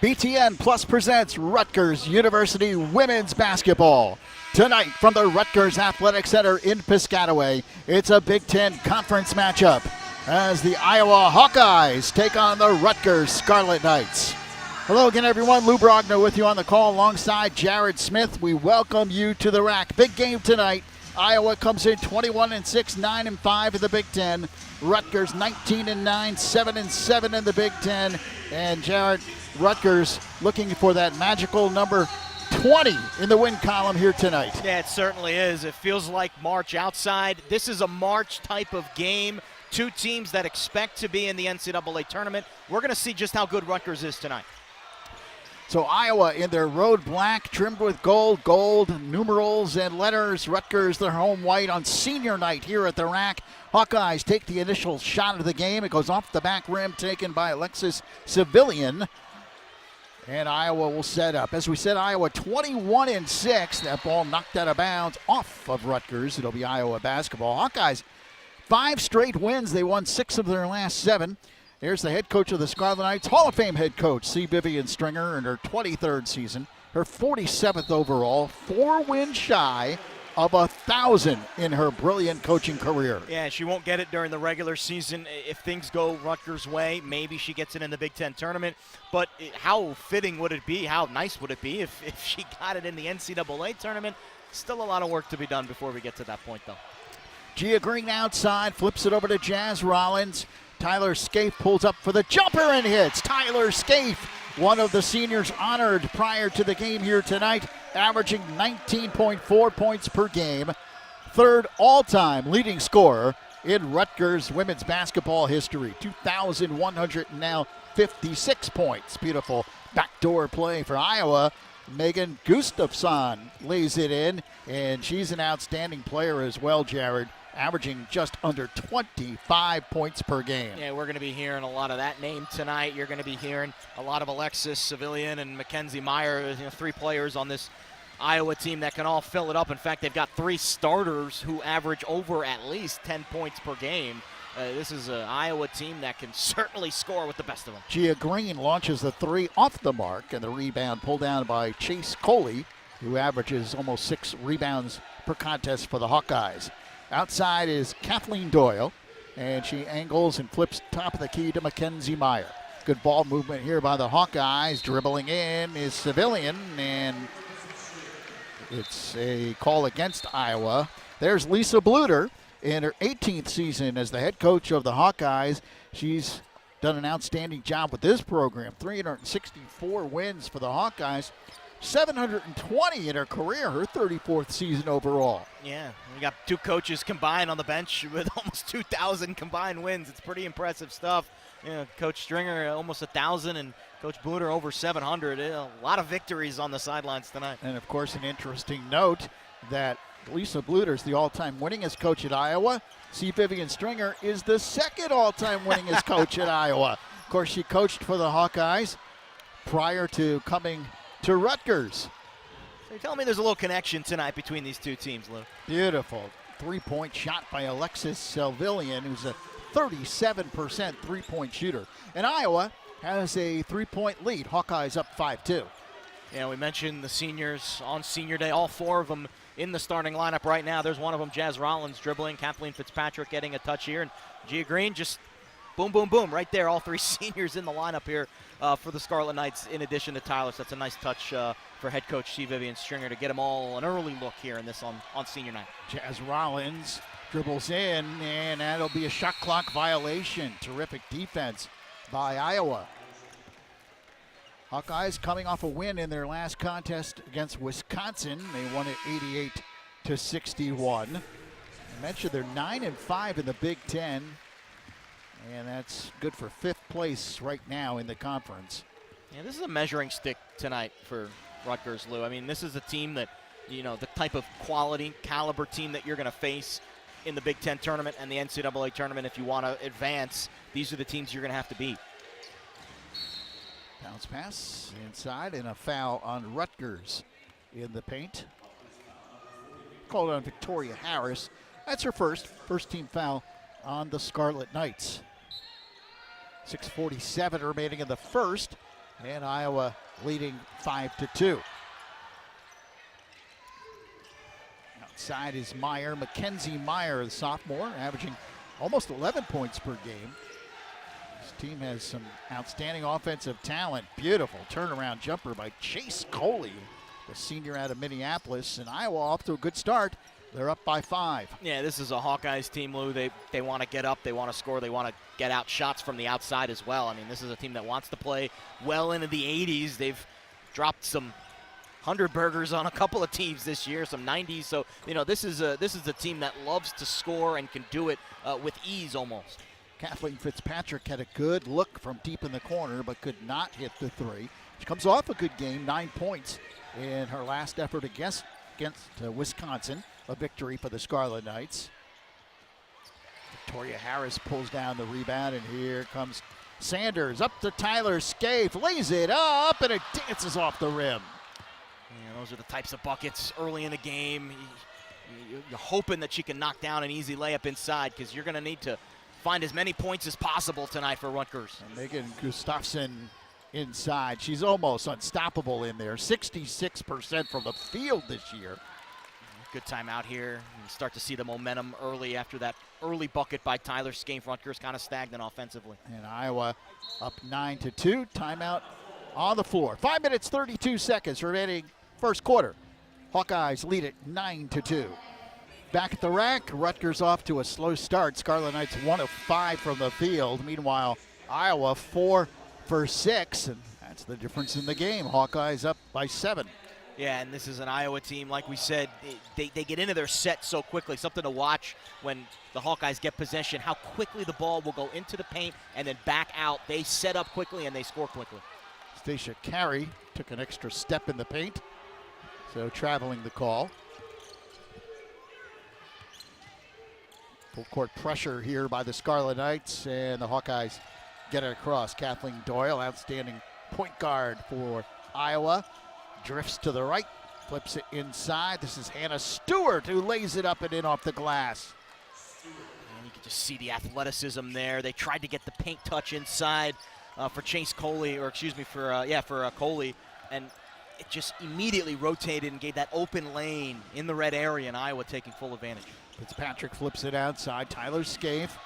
BTN Plus presents Rutgers University Women's Basketball. Tonight from the Rutgers Athletic Center in Piscataway, it's a Big Ten Conference matchup as the Iowa Hawkeyes take on the Rutgers Scarlet Knights. Hello again, everyone. Lou Brogna with you on the call alongside Jared Smith. We welcome you to the rack. Big game tonight. Iowa comes in 21-6, 9-5 in the Big Ten. Rutgers 19-9, 7-7 in the Big Ten. And Jared, Rutgers looking for that magical number 20 in the win column here tonight. Yeah, it certainly is. It feels like March outside. This is a March type of game. Two teams that expect to be in the NCAA tournament. We're going to see just how good Rutgers is tonight. So Iowa in their road black, trimmed with gold numerals and letters. Rutgers, their home white on senior night here at the rack. Hawkeyes take the initial shot of the game. It goes off the back rim, taken by Alexis Civilian. And Iowa will set up. As we said, Iowa 21-6. That ball knocked out of bounds off of Rutgers. It'll be Iowa basketball. Hawkeyes, 5 straight wins. They won 6 of their last 7. Here's the head coach of the Scarlet Knights, Hall of Fame head coach, C. Vivian Stringer, in her 23rd season, her 47th overall, 4 wins shy of 1,000 in her brilliant coaching career. Yeah, she won't get it during the regular season. If things go Rutgers' way, maybe she gets it in the Big Ten tournament. But how fitting would it be, how nice would it be if she got it in the NCAA tournament? Still a lot of work to be done before we get to that point, though. Gia Green outside, flips it over to Jazz Rollins. Tyler Scaife pulls up for the jumper and hits. Tyler Scaife, one of the seniors honored prior to the game here tonight, averaging 19.4 points per game. 3rd all-time leading scorer in Rutgers women's basketball history. 2,156 points. Beautiful backdoor play for Iowa. Megan Gustafson lays it in, and she's an outstanding player as well, Jared, averaging just under 25 points per game. Yeah, we're going to be hearing a lot of that name tonight. You're going to be hearing a lot of Alexis Civilian and Mackenzie Meyer, 3 players on this Iowa team that can all fill it up. In fact, they've got 3 starters who average over at least 10 points per game. This is an Iowa team that can certainly score with the best of them. Gia Green launches the 3 off the mark, and the rebound pulled down by Chase Coley, who averages almost 6 rebounds per contest for the Hawkeyes. Outside is Kathleen Doyle, and she angles and flips top of the key to Mackenzie Meyer. Good ball movement here by the Hawkeyes. Dribbling in is Civilian, and it's a call against Iowa. There's Lisa Bluter in her 18th season as the head coach of the Hawkeyes. She's done an outstanding job with this program. 364 wins for the Hawkeyes. 720 in her career, her 34th season overall. Yeah, we got 2 coaches combined on the bench with almost 2,000 combined wins. It's pretty impressive stuff. Coach Stringer almost 1,000 and Coach Bluter over 700. A lot of victories on the sidelines tonight. And of course, an interesting note that Lisa Bluter is the all-time winningest coach at Iowa. C. Vivian Stringer is the 2nd all-time winningest coach at Iowa. Of course, she coached for the Hawkeyes prior to coming to Rutgers. So you're telling me there's a little connection tonight between these 2 teams, Lou. Beautiful 3-point shot by Alexis Civilian, who's a 37% 3-point shooter. And Iowa has a 3-point lead. Hawkeyes up 5-2. Yeah, we mentioned the seniors on senior day, all 4 of them in the starting lineup right now. There's one of them, Jazz Rollins, dribbling. Kathleen Fitzpatrick getting a touch here. And Gia Green just boom, boom, boom, right there. All 3 seniors in the lineup here for the Scarlet Knights, in addition to Tyler. So that's a nice touch for head coach C. Vivian Stringer to get them all an early look here in this on senior night. Jazz Rollins dribbles in, and that'll be a shot clock violation. Terrific defense by Iowa. Hawkeyes coming off a win in their last contest against Wisconsin. They won it 88-61. I mentioned they're 9-5 in the Big Ten. And that's good for 5th place right now in the conference. Yeah, this is a measuring stick tonight for Rutgers, Lou. I mean, this is a team that, the type of quality, caliber team that you're going to face in the Big Ten tournament and the NCAA tournament. If you want to advance, these are the teams you're going to have to beat. Bounce pass inside, and a foul on Rutgers in the paint. Called on Victoria Harris. That's her first team foul on the Scarlet Knights. 6:47 remaining in the first. And Iowa leading 5-2. Outside is Meyer, Mackenzie Meyer, the sophomore, averaging almost 11 points per game. This team has some outstanding offensive talent. Beautiful turnaround jumper by Chase Coley, the senior out of Minneapolis. And Iowa off to a good start. They're up by 5. Yeah, this is a Hawkeyes team, Lou. They want to get up, they want to score, they want to get out shots from the outside as well. I mean, this is a team that wants to play well into the 80s. They've dropped some 100 burgers on a couple of teams this year, some 90s. So, you know, this is a team that loves to score and can do it with ease almost. Kathleen Fitzpatrick had a good look from deep in the corner, but could not hit the 3. She comes off a good game, 9 points in her last effort against Wisconsin. A victory for the Scarlet Knights. Victoria Harris pulls down the rebound, and here comes Sanders up to Tyler Scaife, lays it up, and it dances off the rim. Yeah, those are the types of buckets early in the game. You're hoping that she can knock down an easy layup inside, because you're going to need to find as many points as possible tonight for Rutgers. And Megan Gustafson inside. She's almost unstoppable in there. 66% from the field this year. Good time out here. You start to see the momentum early after that early bucket by Tyler Scaife. Rutgers kind of stagnant offensively. And Iowa up 9-2. Timeout on the floor. 5 minutes, 32 seconds remaining first quarter. Hawkeyes lead it 9-2. Back at the rack, Rutgers off to a slow start. Scarlet Knights 1 of 5 from the field. Meanwhile, Iowa 4 for 6, and that's the difference in the game. Hawkeyes up by 7. Yeah, and this is an Iowa team, like we said, they get into their set so quickly. Something to watch when the Hawkeyes get possession, how quickly the ball will go into the paint and then back out. They set up quickly and they score quickly. Stacia Carey took an extra step in the paint, so traveling the call. Full court pressure here by the Scarlet Knights, and the Hawkeyes get it across. Kathleen Doyle, outstanding point guard for Iowa. Drifts to the right, flips it inside. This is Hannah Stewart who lays it up and in off the glass. And you can just see the athleticism there. They tried to get the paint touch inside for Chase Coley, or excuse me, for Coley, and it just immediately rotated and gave that open lane in the red area, and Iowa taking full advantage. Fitzpatrick flips it outside. Tyler Scaife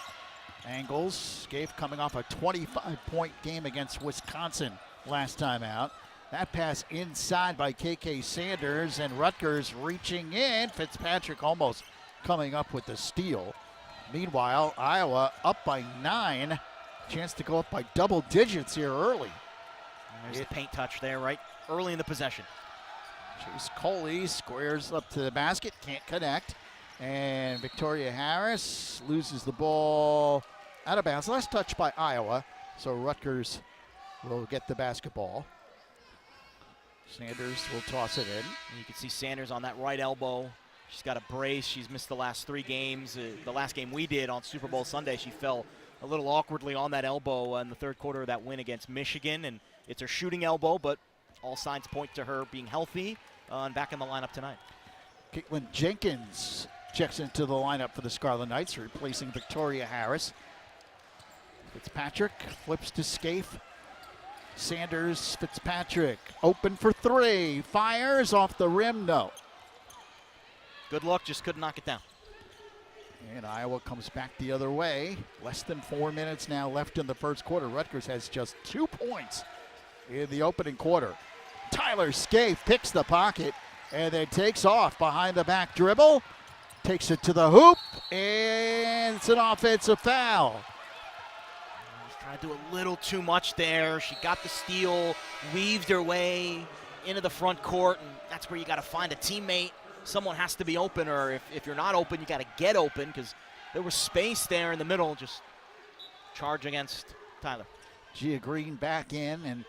angles. Scaife coming off a 25-point game against Wisconsin last time out. That pass inside by KK Sanders, and Rutgers reaching in. Fitzpatrick almost coming up with the steal. Meanwhile, Iowa up by 9. Chance to go up by double digits here early. And there's the paint touch there right early in the possession. Chase Coley squares up to the basket, can't connect. And Victoria Harris loses the ball out of bounds. Last touch by Iowa, so Rutgers will get the basketball. Sanders will toss it in. And you can see Sanders on that right elbow. She's got a brace. She's missed the last 3 games. The last game we did on Super Bowl Sunday, she fell a little awkwardly on that elbow in the third quarter of that win against Michigan. And it's her shooting elbow, but all signs point to her being healthy and back in the lineup tonight. Caitlin Jenkins checks into the lineup for the Scarlet Knights, replacing Victoria Harris. Fitzpatrick flips to Scaife. Sanders, Fitzpatrick, open for 3. Fires off the rim, no. Good luck, just couldn't knock it down. And Iowa comes back the other way. Less than 4 minutes now left in the first quarter. Rutgers has just 2 points in the opening quarter. Tyler Scaife picks the pocket and then takes off behind the back dribble. Takes it to the hoop, and it's an offensive foul. Trying to do a little too much there. She got the steal, weaved her way into the front court, and that's where you got to find a teammate. Someone has to be open, or if you're not open, you got to get open, because there was space there in the middle. Just charge against Tyler. Gia Green back in, and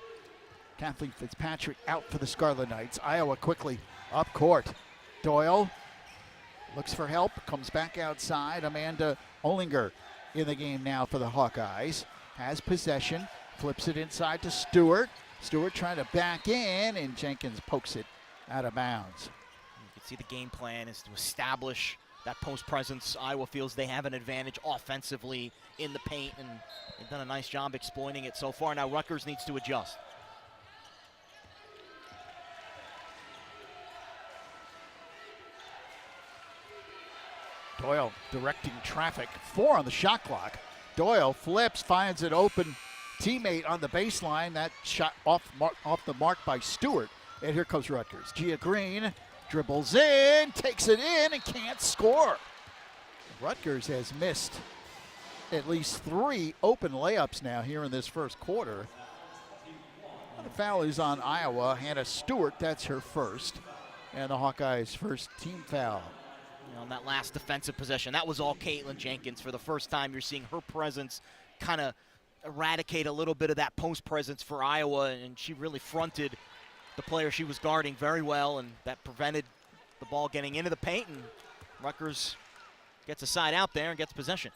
Kathleen Fitzpatrick out for the Scarlet Knights. Iowa quickly up court. Doyle looks for help, comes back outside. Amanda Olinger in the game now for the Hawkeyes. Has possession, flips it inside to Stewart. Stewart trying to back in, and Jenkins pokes it out of bounds. You can see the game plan is to establish that post presence. Iowa feels they have an advantage offensively in the paint, and they've done a nice job exploiting it so far. Now Rutgers needs to adjust. Doyle directing traffic. 4 on the shot clock. Doyle flips, finds an open teammate on the baseline. That shot off the mark by Stewart. And here comes Rutgers. Gia Green dribbles in, takes it in, and can't score. Rutgers has missed at least 3 open layups now here in this first quarter. The foul is on Iowa. Hannah Stewart, that's her first. And the Hawkeyes' first team foul. On that last defensive possession, that was all Caitlin Jenkins. For the first time, you're seeing her presence kind of eradicate a little bit of that post presence for Iowa, and she really fronted the player she was guarding very well, and that prevented the ball getting into the paint, and Rutgers gets a side out there and gets possession.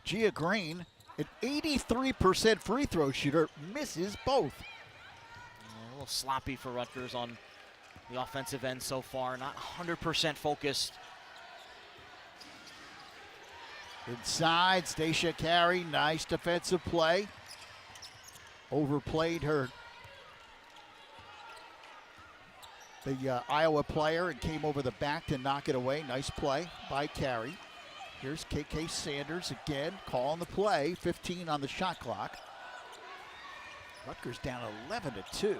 Gia Green, an 83% free throw shooter, misses both. A little sloppy for Rutgers on the offensive end so far, not 100% focused. Inside, Stacia Carey, nice defensive play. Overplayed the Iowa player and came over the back to knock it away. Nice play by Carey. Here's KK Sanders again, calling the play. 15 on the shot clock. Rutgers down 11-2.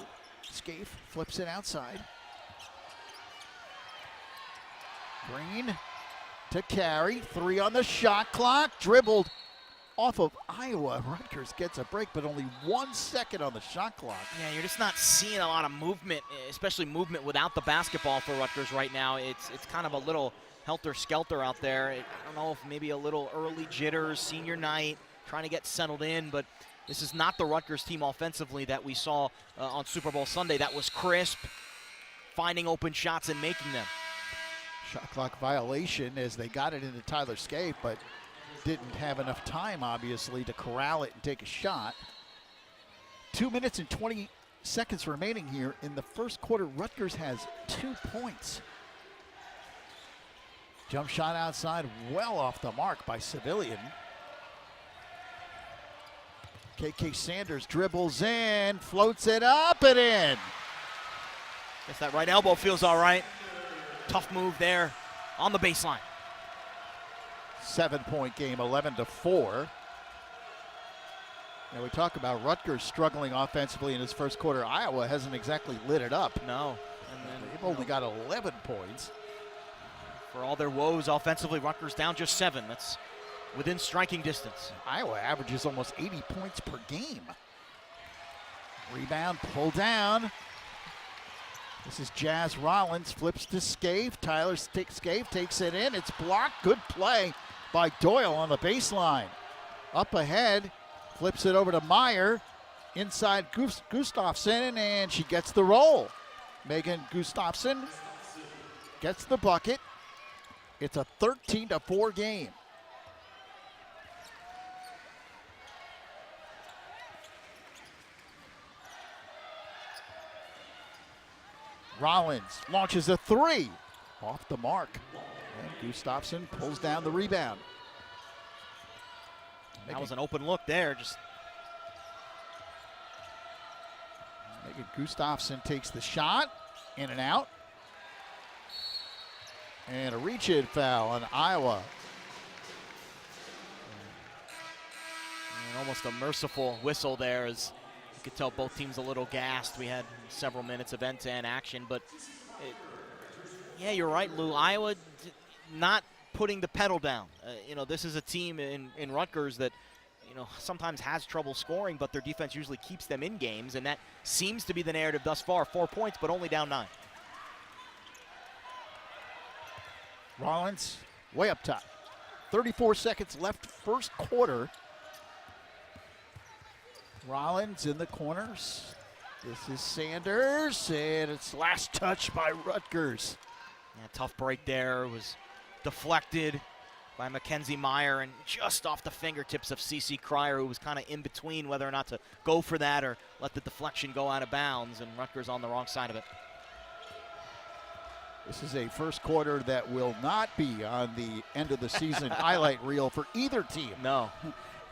Scaife flips it outside. Green to Carey. 3 on the shot clock. Dribbled off of Iowa. Rutgers gets a break, but only 1 second on the shot clock. Yeah, you're just not seeing a lot of movement, especially movement without the basketball for Rutgers right now. It's kind of a little helter-skelter out there. I don't know if maybe a little early jitters, senior night, trying to get settled in, but this is not the Rutgers team offensively that we saw on Super Bowl Sunday. That was crisp, finding open shots and making them. Shot clock violation as they got it into Tyler Scaife, but didn't have enough time, obviously, to corral it and take a shot. 2 minutes and 20 seconds remaining here in the first quarter. Rutgers has 2 points. Jump shot outside, well off the mark by Civilian. KK Sanders dribbles in, floats it up and in. Guess that right elbow feels all right. Tough move there on the baseline. 7-point game, 11-4. Now we talk about Rutgers struggling offensively in his first quarter. Iowa hasn't exactly lit it up. No. And they've only got 11 points. For all their woes offensively, Rutgers down just 7. That's within striking distance. Iowa averages almost 80 points per game. Rebound, pull down. This is Jazz Rollins, flips to Scaife. Scaife takes it in. It's blocked. Good play by Doyle on the baseline. Up ahead, flips it over to Meyer. Inside Gustafson, and she gets the roll. Megan Gustafson gets the bucket. It's a 13-4 game. Rollins launches a 3 off the mark. And Gustafson pulls down the rebound. That was an open look there. Megan Gustafson takes the shot, in and out. And a reach-in foul on Iowa. And almost a merciful whistle there, as you could tell both teams a little gassed. We had several minutes of end-to-end action, but yeah, you're right, Lou. Iowa not putting the pedal down. This is a team in Rutgers that sometimes has trouble scoring, but their defense usually keeps them in games, and that seems to be the narrative thus far. 4 points, but only down 9. Rollins way up top. 34 seconds left first quarter. Rollins in the corners. This is Sanders, and it's last touch by Rutgers. Yeah, tough break there. It was deflected by Mackenzie Meyer and just off the fingertips of CeCe Cryer, who was kind of in between whether or not to go for that or let the deflection go out of bounds, and Rutgers on the wrong side of it. This is a first quarter that will not be on the end of the season highlight reel for either team. No.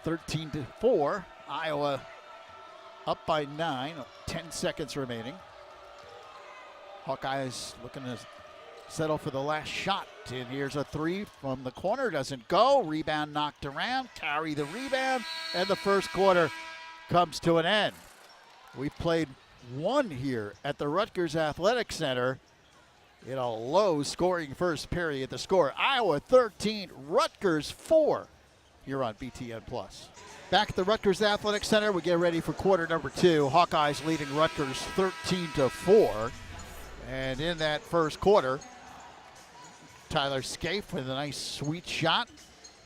13-4, Iowa up by 9, 10 seconds remaining. Hawkeyes looking to settle for the last shot. And here's a three from the corner, doesn't go. Rebound knocked around, carry the rebound, and the first quarter comes to an end. We played one here at the Rutgers Athletic Center in a low-scoring first period. The score, Iowa 13, Rutgers 4 here on BTN+. Back at the Rutgers Athletic Center, we get ready for quarter number 2. Hawkeyes leading Rutgers 13-4. And in that first quarter, Tyler Scaife with a nice sweet shot.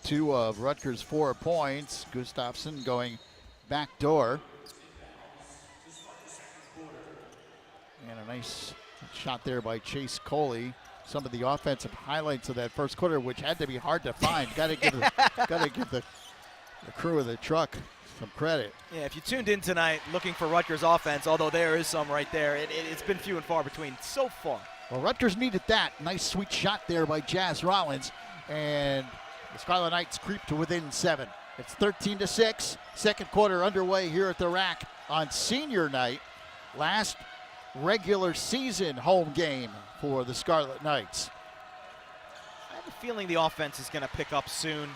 2 of Rutgers' 4 points. Gustafsson going back door. And a nice shot there by Chase Coley. Some of the offensive highlights of that first quarter, which had to be hard to find. Got to give the crew of the truck some credit. Yeah, if you tuned in tonight looking for Rutgers offense, although there is some right there, it's been few and far between so far. Well, Rutgers needed that. Nice sweet shot there by Jazz Rollins. And the Scarlet Knights creep to within 7. It's 13-6. Second quarter underway here at the Rack on senior night. Last regular season home game for the Scarlet Knights. I have a feeling the offense is going to pick up soon.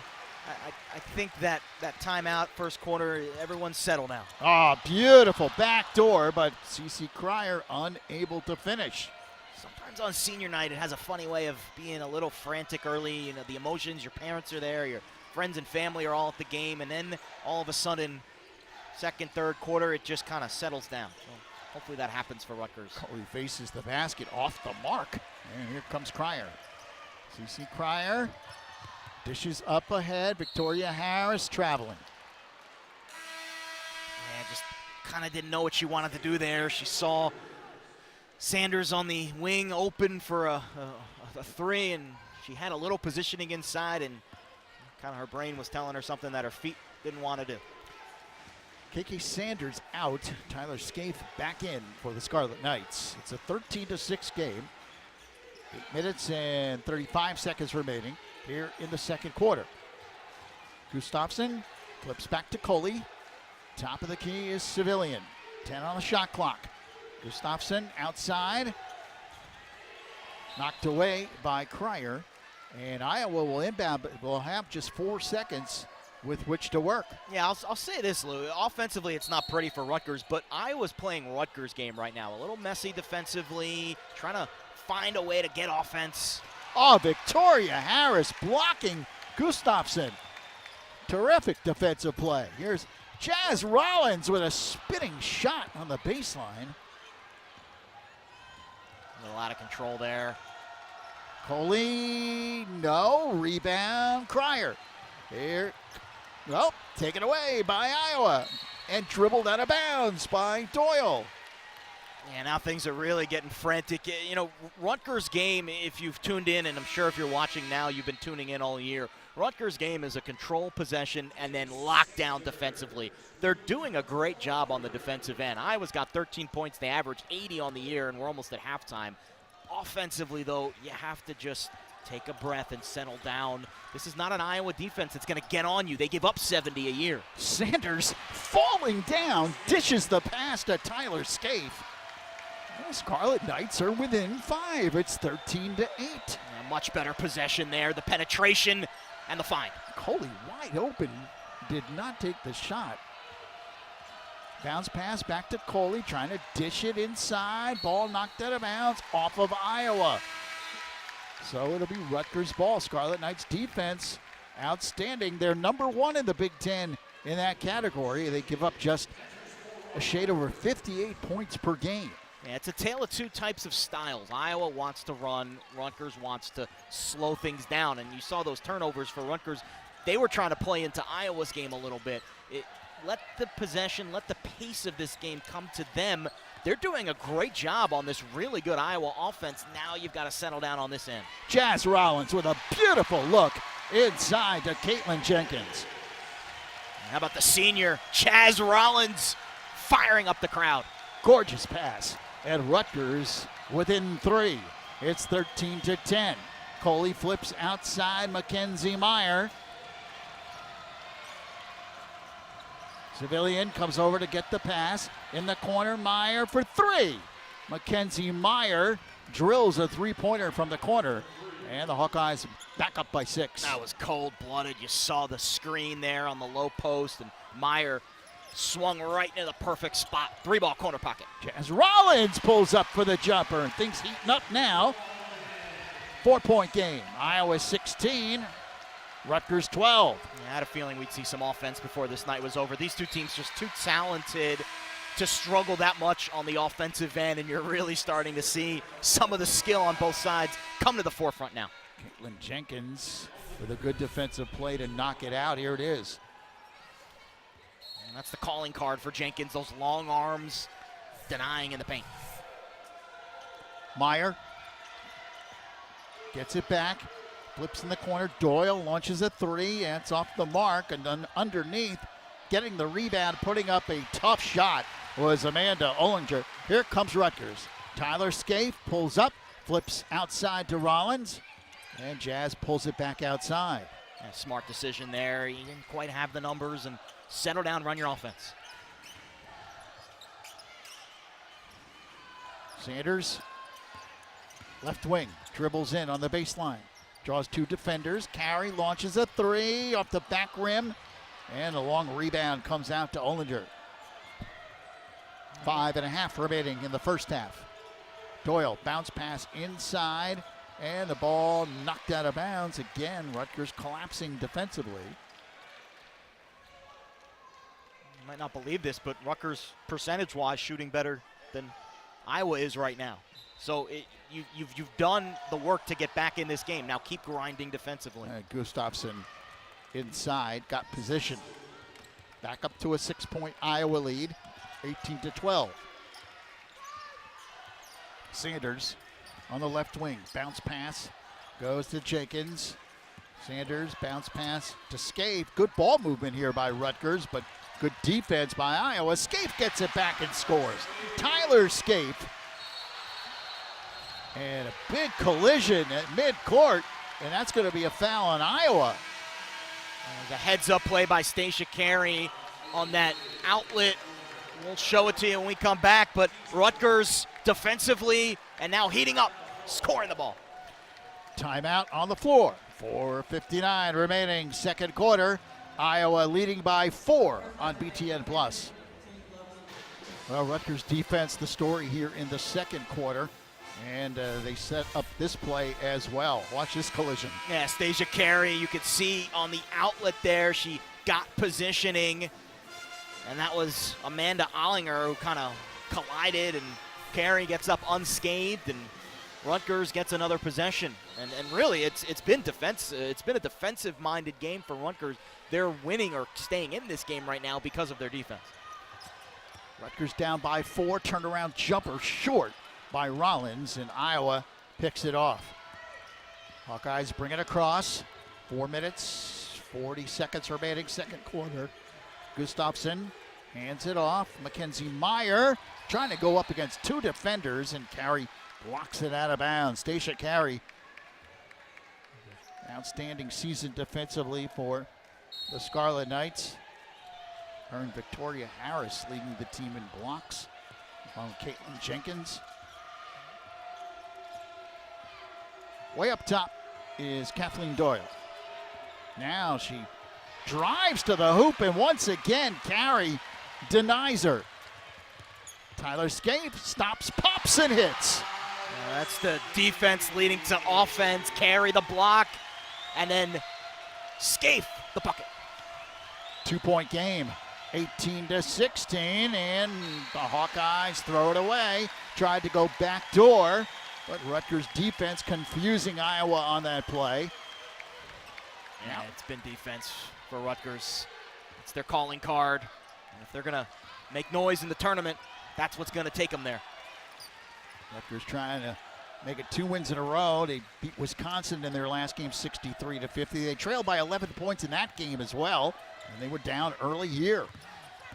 I think that timeout first quarter, everyone's settled now. Oh, beautiful backdoor, but CeCe Cryer unable to finish. Sometimes on senior night, it has a funny way of being a little frantic early. You know, the emotions, your parents are there, your friends and family are all at the game, and then all of a sudden, second, third quarter, it just kind of settles down. So hopefully that happens for Rutgers. Coley faces the basket off the mark, and here comes Cryer. CeCe Cryer dishes up ahead. Victoria Harris traveling. Yeah, just kind of didn't know what she wanted to do there. She saw Sanders on the wing open for a three, and she had a little positioning inside, and kind of her brain was telling her something that her feet didn't want to do. KK Sanders out. Tyler Scaife back in for the Scarlet Knights. It's a 13-6 game. 8 minutes and 35 seconds remaining here in the second quarter. Gustafsson flips back to Coley. Top of the key is Civilian. 10 on the shot clock. Gustafsson outside. Knocked away by Cryer. And Iowa will inbound, but will have just 4 seconds with which to work. Yeah, I'll say this, Lou. Offensively, it's not pretty for Rutgers, but Iowa's playing Rutgers game right now. A little messy defensively, trying to find a way to get offense. Oh, Victoria Harris blocking Gustafsson. Terrific defensive play. Here's Jazz Rollins with a spinning shot on the baseline. A little out of control there. Coley, no. Rebound, Cryer. Here, well, taken away by Iowa. And dribbled out of bounds by Doyle. Yeah, now things are really getting frantic. You know, Rutgers' game, if you've tuned in, and I'm sure if you're watching now, you've been tuning in all year. Rutgers' game is a control possession and then lockdown defensively. They're doing a great job on the defensive end. Iowa's got 13 points. They average 80 on the year, and we're almost at halftime. Offensively, though, you have to just take a breath and settle down. This is not an Iowa defense that's going to get on you. They give up 70 a year. Sanders falling down, dishes the pass to Tyler Scaife. The Scarlet Knights are within 5. It's 13-8. A much better possession there. The penetration and the find. Coley wide open, did not take the shot. Bounce pass back to Coley, trying to dish it inside. Ball knocked out of bounds off of Iowa. So it'll be Rutgers ball. Scarlet Knights defense outstanding. They're number 1 in the Big Ten in that category. They give up just a shade over 58 points per game. Yeah, it's a tale of two types of styles. Iowa wants to run, Rutgers wants to slow things down. And you saw those turnovers for Rutgers. They were trying to play into Iowa's game a little bit. Let the possession, let the pace of this game come to them. They're doing a great job on this really good Iowa offense. Now you've got to settle down on this end. Jazz Rollins with a beautiful look inside to Caitlin Jenkins. How about the senior, Jazz Rollins, firing up the crowd. Gorgeous pass. And Rutgers within 3. It's 13-10. Coley flips outside Mackenzie Meyer. Civilian comes over to get the pass. In the corner, Meyer for 3. Mackenzie Meyer drills a three-pointer from the corner. And the Hawkeyes back up by 6. That was cold-blooded. You saw the screen there on the low post, and Meyer swung right into the perfect spot. 3-ball corner pocket. Jazz Rollins pulls up for the jumper, and things heating up now. 4-point game. Iowa 16, Rutgers 12. I had a feeling we'd see some offense before this night was over. These two teams just too talented to struggle that much on the offensive end, and you're really starting to see some of the skill on both sides come to the forefront now. Caitlin Jenkins with a good defensive play to knock it out. Here it is. And that's the calling card for Jenkins, those long arms denying in the paint. Meyer gets it back, flips in the corner. Doyle launches a 3, and it's off the mark, and then underneath, getting the rebound, putting up a tough shot was Amanda Ollinger. Here comes Rutgers. Tyler Scaife pulls up, flips outside to Rollins, and Jazz pulls it back outside. Yeah, smart decision there. You didn't quite have the numbers, and settle down, run your offense. Sanders, left wing, dribbles in on the baseline. Draws 2 defenders. Carey launches a 3 off the back rim, and a long rebound comes out to Ollinger. 5.5 remaining in the first half. Doyle, bounce pass inside, and the ball knocked out of bounds. Again, Rutgers collapsing defensively. You might not believe this, but Rutgers, percentage-wise, shooting better than Iowa is right now. So you've done the work to get back in this game. Now keep grinding defensively. Gustafson inside, got position. Back up to a 6-point Iowa lead, 18-12. Sanders on the left wing, bounce pass, goes to Jenkins. Sanders, bounce pass to Scaife. Good ball movement here by Rutgers, but good defense by Iowa. Scaife gets it back and scores. Tyler Scaife. And a big collision at midcourt, and that's going to be a foul on Iowa. There's a heads-up play by Stacia Carey on that outlet. We'll show it to you when we come back, but Rutgers defensively and now heating up, scoring the ball. Timeout on the floor. 4:59 remaining, second quarter. Iowa leading by 4 on BTN+. Well, Rutgers defense the story here in the second quarter. And they set up this play as well. Watch this collision. Yeah, Stacia Carey, you could see on the outlet there, she got positioning. And that was Amanda Ollinger who kind of collided, and Carey gets up unscathed, and Rutgers gets another possession. And really, it's been a defensive-minded game for Rutgers. They're winning or staying in this game right now because of their defense. Rutgers down by 4, turnaround jumper short by Rollins, and Iowa picks it off. Hawkeyes bring it across. 4 minutes, 40 seconds remaining, second quarter. Gustafson hands it off. Mackenzie Meyer trying to go up against 2 defenders, and Carey blocks it out of bounds. Stacia Carey, outstanding season defensively for the Scarlet Knights. Her and Victoria Harris leading the team in blocks, along with Caitlin Jenkins. Way up top is Kathleen Doyle. Now she drives to the hoop, and once again, Carey denies her. Tyler Scaife stops, pops, and hits. That's the defense leading to offense. Carey the block, and then Scaife the bucket. 2-point game, 18-16, and the Hawkeyes throw it away. Tried to go backdoor, but Rutgers defense confusing Iowa on that play. Yeah, it's been defense for Rutgers. It's their calling card. And if they're going to make noise in the tournament, that's what's going to take them there. Rutgers trying to make it 2 wins in a row. They beat Wisconsin in their last game 63-50. They trailed by 11 points in that game as well, and they were down early here.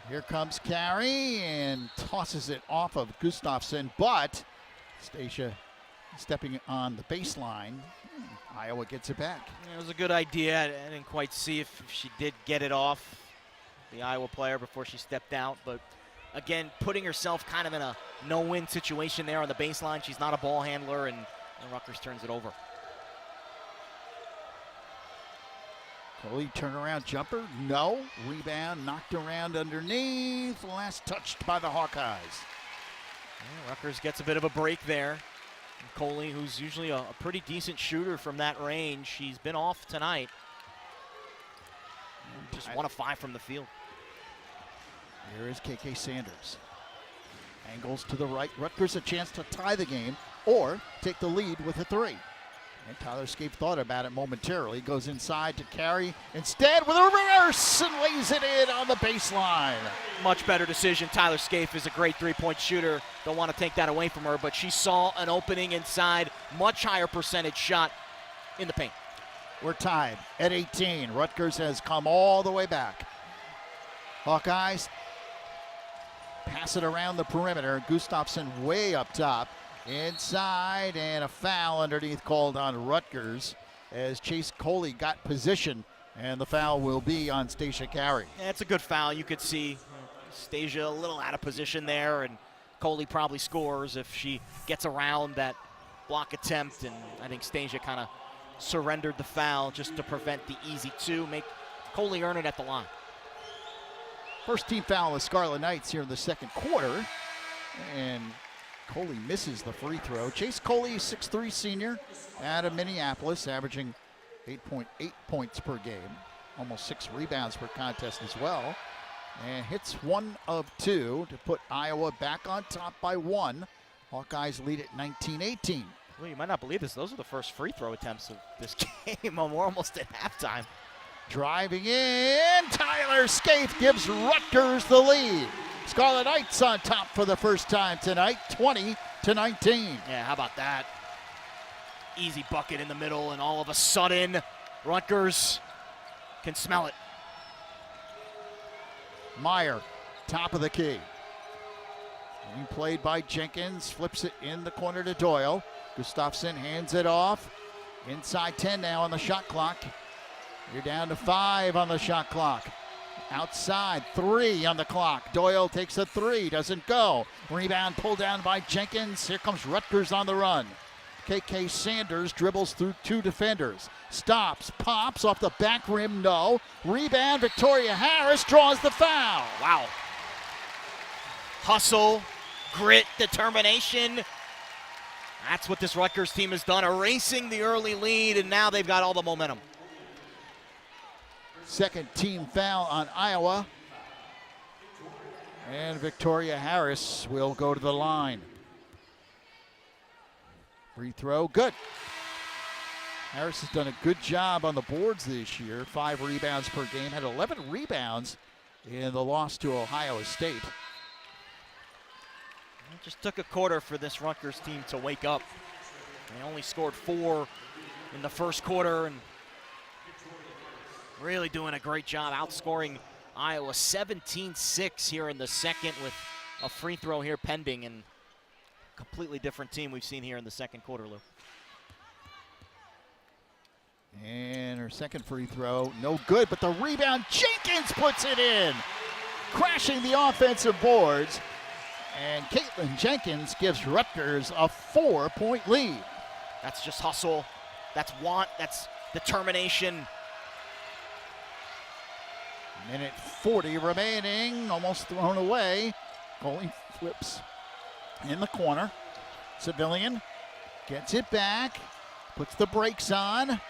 Here comes Carey and tosses it off of Gustafson, but Stacia stepping on the baseline. Iowa gets it back. It was a good idea. I didn't quite see if she did get it off the Iowa player before she stepped out, but again, putting herself kind of in a no-win situation there on the baseline. She's not a ball handler, and Rutgers turns it over. Coley turnaround jumper, no. Rebound knocked around underneath. Last touched by the Hawkeyes. Yeah, Rutgers gets a bit of a break there. And Coley, who's usually a pretty decent shooter from that range, she's been off tonight. Just 1 of 5 from the field. Here is KK Sanders. Angles to the right. Rutgers a chance to tie the game or take the lead with a 3. And Tyler Scaife thought about it momentarily. Goes inside to carry. Instead with a reverse and lays it in on the baseline. Much better decision. Tyler Scaife is a great three-point shooter. Don't want to take that away from her, but she saw an opening inside. Much higher percentage shot in the paint. We're tied at 18. Rutgers has come all the way back. Hawkeyes pass it around the perimeter. Gustafson way up top. Inside, and a foul underneath called on Rutgers as Chase Coley got position, and the foul will be on Stacia Carey. Yeah, it's a good foul. You could see Stacia a little out of position there, and Coley probably scores if she gets around that block attempt, and I think Stacia kind of surrendered the foul just to prevent the easy 2, make Coley earn it at the line. First team foul of Scarlet Knights here in the second quarter, and Coley misses the free throw. Chase Coley, 6'3" senior out of Minneapolis, averaging 8.8 points per game, almost 6 rebounds per contest as well, and hits 1 of 2 to put Iowa back on top by 1. Hawkeyes lead at 19-18. Well, you might not believe this. Those are the first free throw attempts of this game. We're almost at halftime. Driving in, Tyler Scaife gives Rutgers the lead. Scarlet Knights on top for the first time tonight, 20-19. Yeah, how about that? Easy bucket in the middle, and all of a sudden, Rutgers can smell it. Meyer, top of the key. Being played by Jenkins, flips it in the corner to Doyle. Gustafson hands it off. Inside 10 now on the shot clock. You're down to 5 on the shot clock. Outside, 3 on the clock. Doyle takes a 3, doesn't go. Rebound pulled down by Jenkins. Here comes Rutgers on the run. KK Sanders dribbles through 2 defenders. Stops, pops off the back rim, no. Rebound, Victoria Harris draws the foul. Wow. Hustle, grit, determination. That's what this Rutgers team has done, erasing the early lead, and now they've got all the momentum. Second team foul on Iowa. And Victoria Harris will go to the line. Free throw, good. Harris has done a good job on the boards this year. 5 rebounds per game, had 11 rebounds in the loss to Ohio State. It just took a quarter for this Rutgers team to wake up. They only scored 4 in the first quarter, and really doing a great job outscoring Iowa 17-6 here in the second with a free throw here pending, and completely different team we've seen here in the second quarter, Lou. And her second free throw, no good, but the rebound, Jenkins puts it in. Crashing the offensive boards, and Caitlin Jenkins gives Rutgers a 4-point lead. That's just hustle, that's want, that's determination. Minute 40 remaining, almost thrown away. Coley flips in the corner. Civilian gets it back, puts the brakes on.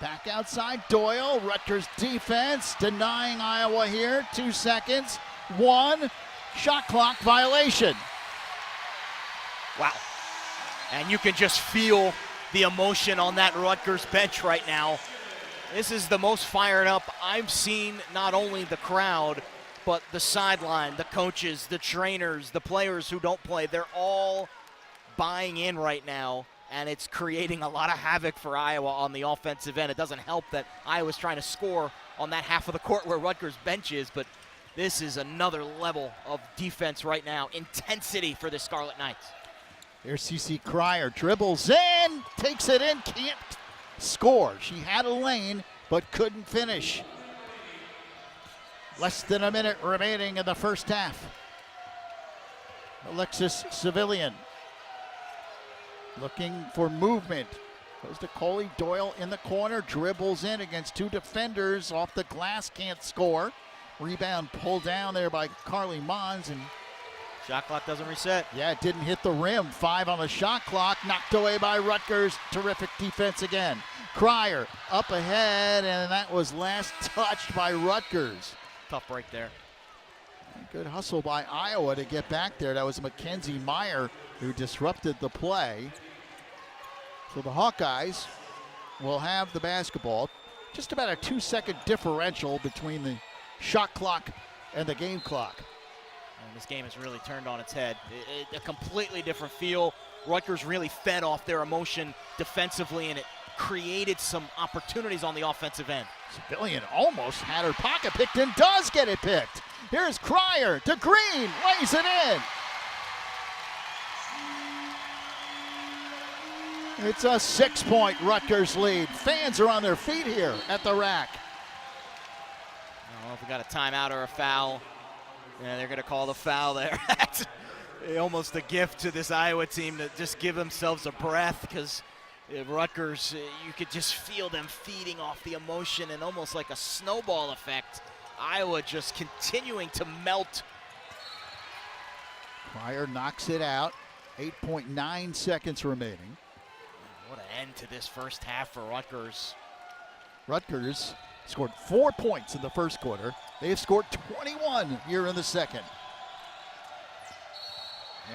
Back outside, Doyle. Rutgers defense denying Iowa here. 2 seconds. 1 shot clock violation. Wow. And you can just feel the emotion on that Rutgers bench right now. This is the most fired up I've seen, not only the crowd, but the sideline, the coaches, the trainers, the players who don't play. They're all buying in right now, and it's creating a lot of havoc for Iowa on the offensive end. It doesn't help that Iowa's trying to score on that half of the court where Rutgers' bench is, but this is another level of defense right now. Intensity for the Scarlet Knights. Here's CeCe Cryer, dribbles in, takes it in, can't score. She had a lane, but couldn't finish. Less than a minute remaining in the first half. Alexis Civilian looking for movement. Goes to Coley Doyle in the corner, dribbles in against two defenders off the glass, can't score. Rebound pulled down there by Carly Mons, and shot clock doesn't reset. yeah, it didn't hit the rim. 5 on the shot clock, knocked away by Rutgers. Terrific defense again. Cryer up ahead, and that was last touched by Rutgers. Tough break there. Good hustle by Iowa to get back there. That was Mackenzie Meyer who disrupted the play. So the Hawkeyes will have the basketball. Just about a 2-second differential between the shot clock and the game clock. And this game has really turned on its head. A completely different feel. Rutgers really fed off their emotion defensively, and it created some opportunities on the offensive end. Civilian almost had her pocket picked and does get it picked. Here's Cryer to Green, lays it in. It's a 6-point Rutgers lead. Fans are on their feet here at the rack. I don't know if we got a timeout or a foul. Yeah, they're going to call the foul there. That's almost a gift to this Iowa team to just give themselves a breath, because Rutgers, you could just feel them feeding off the emotion and almost like a snowball effect. Iowa just continuing to melt. Cryer knocks it out. 8.9 seconds remaining. What an end to this first half for Rutgers. Rutgers scored 4 points in the first quarter. They have scored 21 here in the second.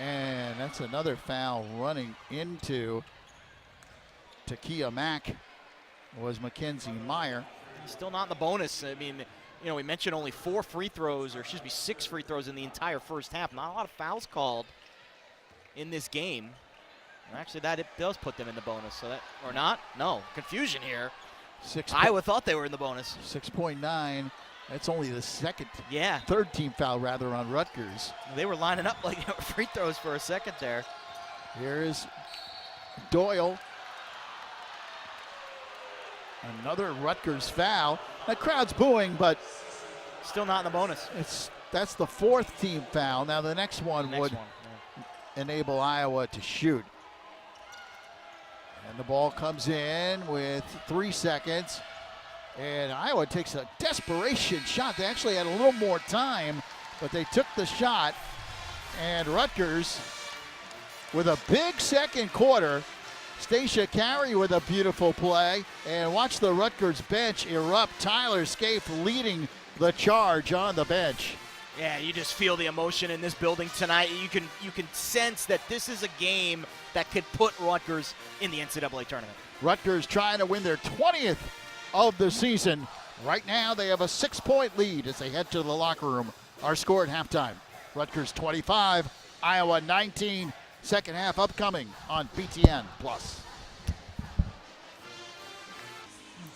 And that's another foul running into Takia Mack. Was Mackenzie Meyer. Still not in the bonus. I mean, you know, we mentioned only 6 free throws in the entire first half. Not a lot of fouls called in this game. Actually, that it does put them in the bonus. So that, or not? No, confusion here. Iowa thought they were in the bonus. 6.9. That's only the yeah, third team foul rather on Rutgers. They were lining up like free throws for a second there. Here's Doyle. Another Rutgers foul. That crowd's booing, but still not in the bonus. That's the 4th team foul. Now the next one would enable Iowa to shoot. And the ball comes in with 3 seconds. And Iowa takes a desperation shot. They actually had a little more time, but they took the shot. And Rutgers, with a big second quarter, Stacia Carey with a beautiful play. And watch the Rutgers bench erupt. Tyler Scaife leading the charge on the bench. Yeah, you just feel the emotion in this building tonight. You can sense that this is a game that could put Rutgers in the NCAA tournament. Rutgers trying to win their 20th of the season. Right now they have a 6-point lead as they head to the locker room. Our score at halftime: Rutgers 25, Iowa 19. Second half upcoming on BTN Plus.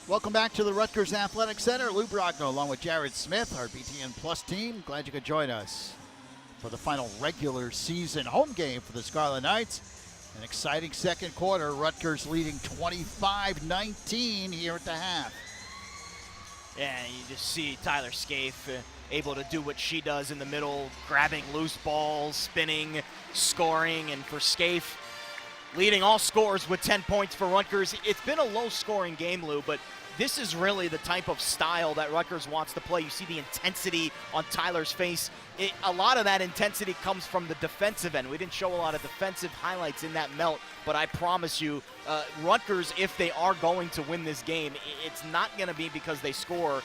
Welcome back to the Rutgers Athletic Center. Lou Brogno along with Jared Smith, our BTN Plus team. Glad you could join us for the final regular season home game for the Scarlet Knights. An exciting second quarter. Rutgers leading 25-19 here at the half. Yeah, you just see Tyler Scaife able to do what she does in the middle, grabbing loose balls, spinning, scoring, and for Scaife, leading all scorers with 10 points for Rutgers. It's been a low-scoring game, Lou, but this is really the type of style that Rutgers wants to play. You see the intensity on Tyler's face. A lot of that intensity comes from the defensive end. We didn't show a lot of defensive highlights in that melt, but I promise you, Rutgers, if they are going to win this game, it's not going to be because they score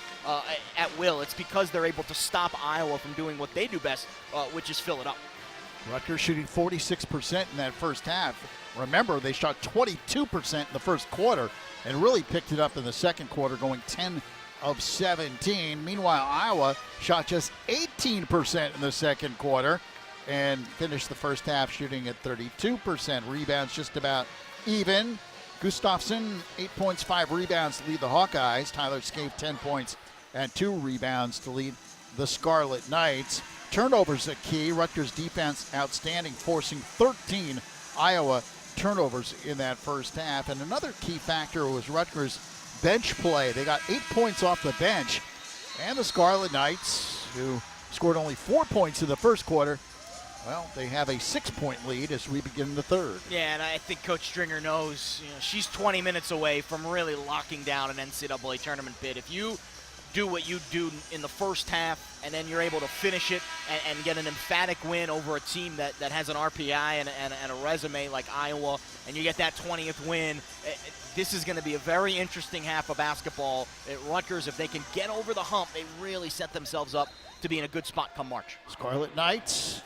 at will. It's because they're able to stop Iowa from doing what they do best, which is fill it up. Rutgers shooting 46% in that first half. Remember, they shot 22% in the first quarter and really picked it up in the second quarter, going 10 of 17. Meanwhile, Iowa shot just 18% in the second quarter and finished the first half shooting at 32%. Rebounds just about even. Gustafson, 8 points, 5 rebounds to lead the Hawkeyes. Tyler Scaife, 10 points and 2 rebounds to lead the Scarlet Knights. Turnovers a key. Rutgers defense outstanding, forcing 13 Iowa turnovers in that first half. And another key factor was Rutgers' bench play. They got 8 points off the bench. And the Scarlet Knights, who scored only 4 points in the first quarter, Well, they have a 6-point lead as we begin the third. Yeah, and I think Coach Stringer knows, she's 20 minutes away from really locking down an NCAA tournament bid. If you do what you do in the first half and then you're able to finish it and get an emphatic win over a team that has an RPI and a resume like Iowa, and you get that 20th win, this is going to be a very interesting half of basketball at Rutgers. If they can get over the hump, they really set themselves up to be in a good spot come March. Scarlet Knights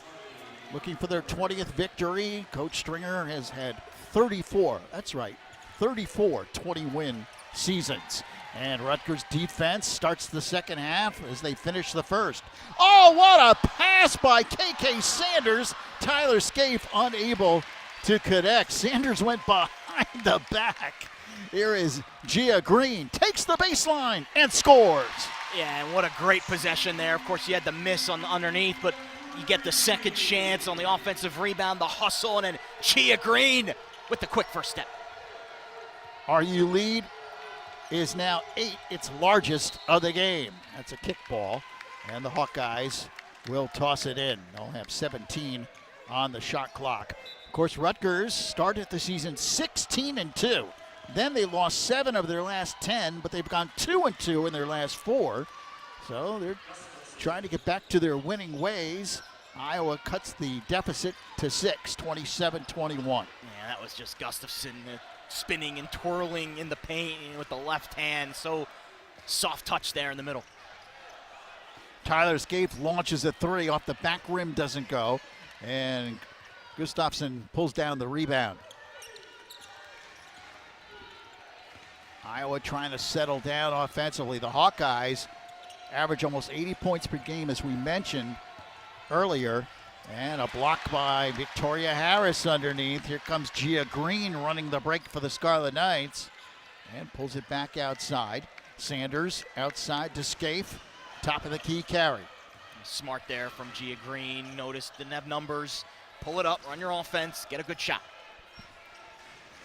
looking for their 20th victory. Coach Stringer has had 34, that's right, 34 20-win seasons. And Rutgers defense starts the second half as they finish the first. Oh, what a pass by KK Sanders. Tyler Scaife unable to connect. Sanders went behind the back. Here is Gia Green, takes the baseline and scores. Yeah, and what a great possession there. Of course, you had the miss on the underneath, but you get the second chance on the offensive rebound, the hustle, and then Gia Green with the quick first step. RU lead is now 8, its largest of the game. That's a kickball, and the Hawkeyes will toss it in. They'll have 17 on the shot clock. Of course, Rutgers started the season 16-2. Then they lost 7 of their last 10, but they've gone 2-2 in their last 4. So they're trying to get back to their winning ways. Iowa cuts the deficit to 6, 27-21. Yeah, that was just Gustafson spinning and twirling in the paint with the left hand. So soft touch there in the middle. Tyler Scaife launches a 3 off the back rim, doesn't go. And Gustafson pulls down the rebound. Iowa trying to settle down offensively. The Hawkeyes average almost 80 points per game, as we mentioned earlier. And a block by Victoria Harris underneath. Here comes Gia Green running the break for the Scarlet Knights. And pulls it back outside. Sanders outside to Scaife. Top of the key carry. Smart there from Gia Green. Notice didn't have numbers. Pull it up, run your offense, get a good shot.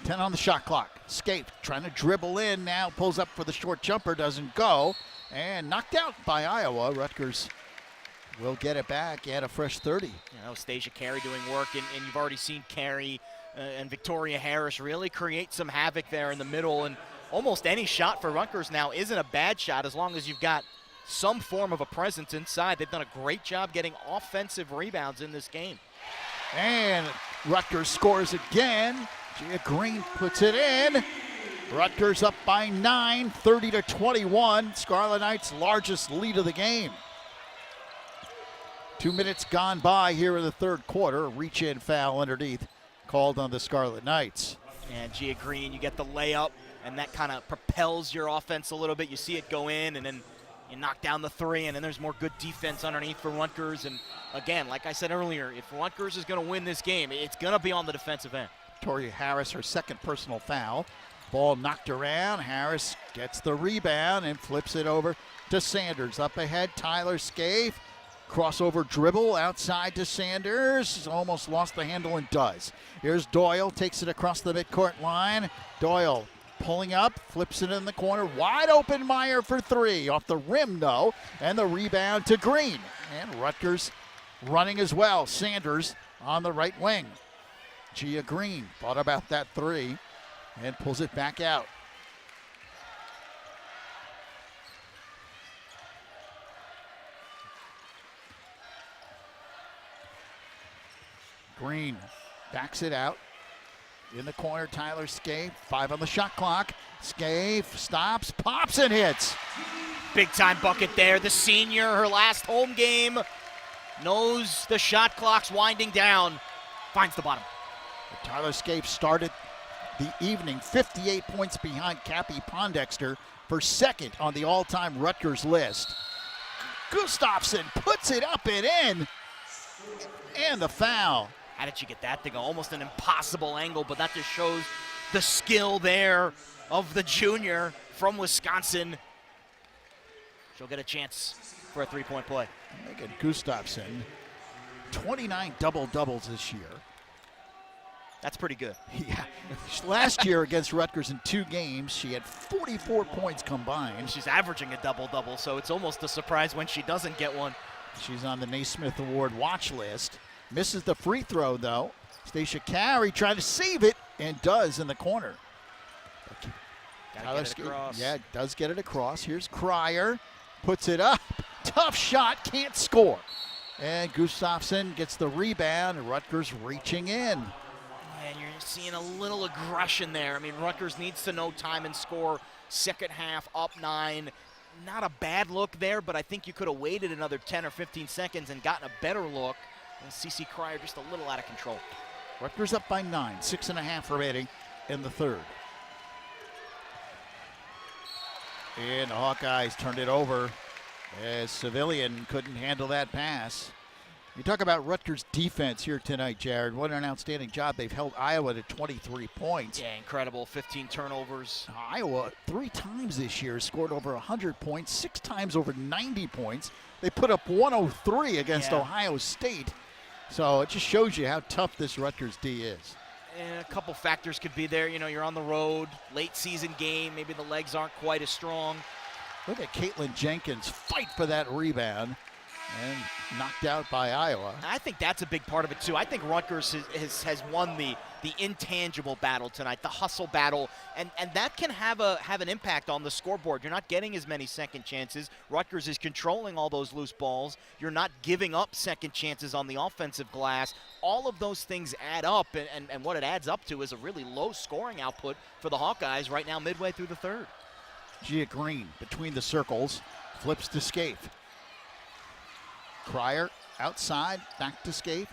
10 on the shot clock. Scaife trying to dribble in now. Pulls up for the short jumper, doesn't go. And knocked out by Iowa. Rutgers will get it back at a fresh 30. You know, Stasia Carey doing work, and you've already seen Carey and Victoria Harris really create some havoc there in the middle. And almost any shot for Rutgers now isn't a bad shot as long as you've got some form of a presence inside. They've done a great job getting offensive rebounds in this game. And Rutgers scores again. Gia Green puts it in. Rutgers up by 9, 30-21. Scarlet Knights' largest lead of the game. 2 minutes gone by here in the third quarter. A reach-in foul underneath called on the Scarlet Knights. And Gia Green, you get the layup, and that kind of propels your offense a little bit. You see it go in, and then you knock down the 3, and then there's more good defense underneath for Rutgers. And again, like I said earlier, if Rutgers is going to win this game, it's going to be on the defensive end. Victoria Harris, her second personal foul. Ball knocked around. Harris gets the rebound and flips it over to Sanders. Up ahead, Tyler Scaife. Crossover dribble outside to Sanders. Almost lost the handle and does. Here's Doyle, takes it across the midcourt line. Doyle pulling up, flips it in the corner. Wide open Meyer for 3. Off the rim, though. And the rebound to Green. And Rutgers running as well. Sanders on the right wing. Gia Green thought about that 3 and pulls it back out. Green backs it out. In the corner, Tyler Scaife. 5 on the shot clock. Scaife stops, pops, and hits. Big time bucket there. The senior, her last home game, knows the shot clock's winding down. Finds the bottom. Tyler Scaife started the evening 58 points behind Cappy Pondexter for second on the all-time Rutgers list. Gustafson puts it up and in. And the foul. How did she get that thing? Almost an impossible angle, but that just shows the skill there of the junior from Wisconsin. She'll get a chance for a three-point play. Megan Gustafson, 29 double-doubles this year. That's pretty good. Yeah. Last year against Rutgers in 2 games, she had 44 points combined. She's averaging a double-double, so it's almost a surprise when she doesn't get one. She's on the Naismith Award watch list. Misses the free throw, though. Stacia Carey trying to save it, and does in the corner. Gotta get it across. Yeah, does get it across. Here's Cryer. Puts it up. Tough shot. Can't score. And Gustafson gets the rebound. Rutgers reaching in. And you're seeing a little aggression there. I mean, Rutgers needs to know time and score. Second half, up 9. Not a bad look there, but I think you could have waited another 10 or 15 seconds and gotten a better look. And CC Cryer just a little out of control. Rutgers up by 9. 6.5 remaining in the third. And the Hawkeyes turned it over as Civilian couldn't handle that pass. You talk about Rutgers' defense here tonight, Jared. What an outstanding job. They've held Iowa to 23 points. Yeah, incredible. 15 turnovers. Iowa 3 times this year scored over 100 points, 6 times over 90 points. They put up 103 against Ohio State. So it just shows you how tough this Rutgers D is. And a couple factors could be there. You know, you're on the road, late season game. Maybe the legs aren't quite as strong. Look at Caitlin Jenkins fight for that rebound and knocked out by Iowa. I think that's a big part of it, too. I think Rutgers has won the intangible battle tonight, the hustle battle, and that can have an impact on the scoreboard. You're not getting as many second chances. Rutgers is controlling all those loose balls. You're not giving up second chances on the offensive glass. All of those things add up, and what it adds up to is a really low scoring output for the Hawkeyes right now midway through the third. Gia Green between the circles, flips to Scaife. Cryer outside, back to Scaife.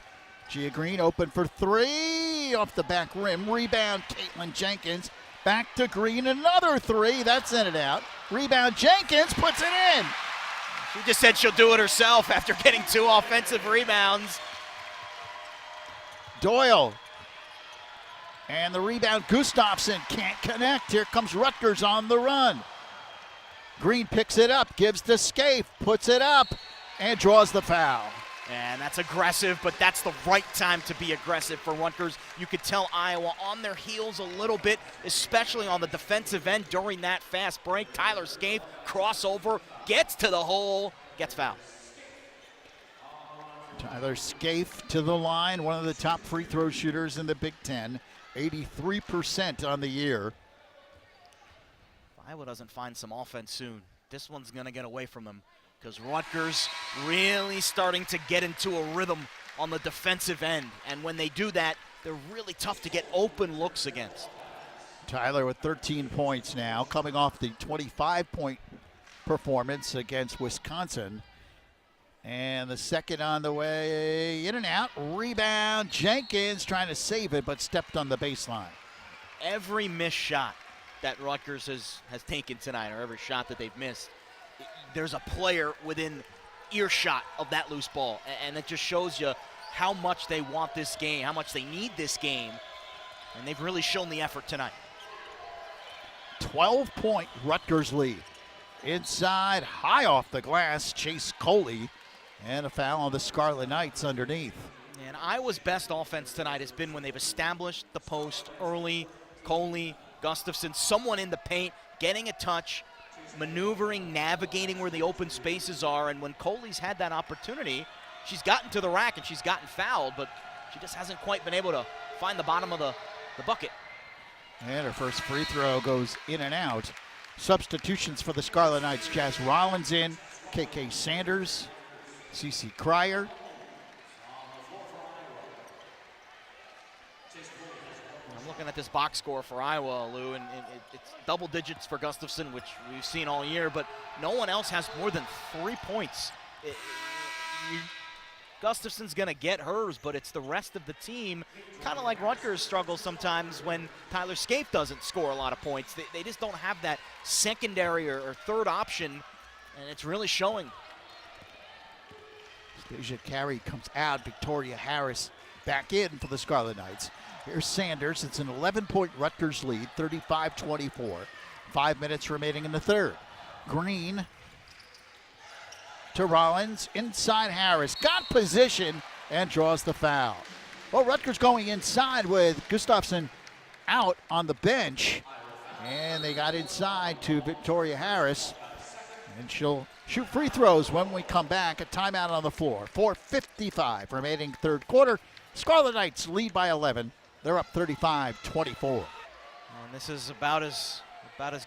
Gia Green open for 3 off the back rim. Rebound, Caitlin Jenkins. Back to Green, another 3. That's in and out. Rebound, Jenkins puts it in. She just said she'll do it herself after getting 2 offensive rebounds. Doyle. And the rebound, Gustafson can't connect. Here comes Rutgers on the run. Green picks it up, gives to Scaife, puts it up, and draws the foul. And that's aggressive, but that's the right time to be aggressive for Rutgers. You could tell Iowa on their heels a little bit, especially on the defensive end during that fast break. Tyler Scaife, crossover, gets to the hole, gets fouled. Tyler Scaife to the line, one of the top free throw shooters in the Big Ten, 83% on the year. If Iowa doesn't find some offense soon, this one's going to get away from them, because Rutgers really starting to get into a rhythm on the defensive end. And when they do that, they're really tough to get open looks against. Tyler with 13 points now, coming off the 25-point performance against Wisconsin. And the second on the way, in and out, rebound. Jenkins trying to save it, but stepped on the baseline. Every missed shot that Rutgers has taken tonight, or every shot that they've missed, there's a player within earshot of that loose ball. And it just shows you how much they want this game, how much they need this game. And they've really shown the effort tonight. 12-point Rutgers lead. Inside, high off the glass, Chase Coley. And a foul on the Scarlet Knights underneath. And Iowa's best offense tonight has been when they've established the post early. Coley, Gustafson, someone in the paint, getting a touch, maneuvering, navigating where the open spaces are. And when Coley's had that opportunity, she's gotten to the rack and she's gotten fouled, but she just hasn't quite been able to find the bottom of the bucket. And her first free throw goes in and out. Substitutions for the Scarlet Knights. Jazz Rollins in, KK Sanders, CC Cryer. I'm looking at this box score for Iowa, Lou, and it's double digits for Gustafson, which we've seen all year, but no one else has more than 3 points. Gustafson's going to get hers, but it's the rest of the team, kind of like Rutgers struggles sometimes when Tyler Scaife doesn't score a lot of points. They just don't have that secondary or third option, and it's really showing. Stacia Carey comes out. Victoria Harris back in for the Scarlet Knights. Here's Sanders. It's an 11-point Rutgers lead, 35-24. 5 minutes remaining in the third. Green to Rollins. Inside Harris. Got position and draws the foul. Well, Rutgers going inside with Gustafson out on the bench. And they got inside to Victoria Harris. And she'll shoot free throws when we come back. A timeout on the floor. 4:55 remaining third quarter. Scarlet Knights lead by 11. They're up 35-24. And this is about as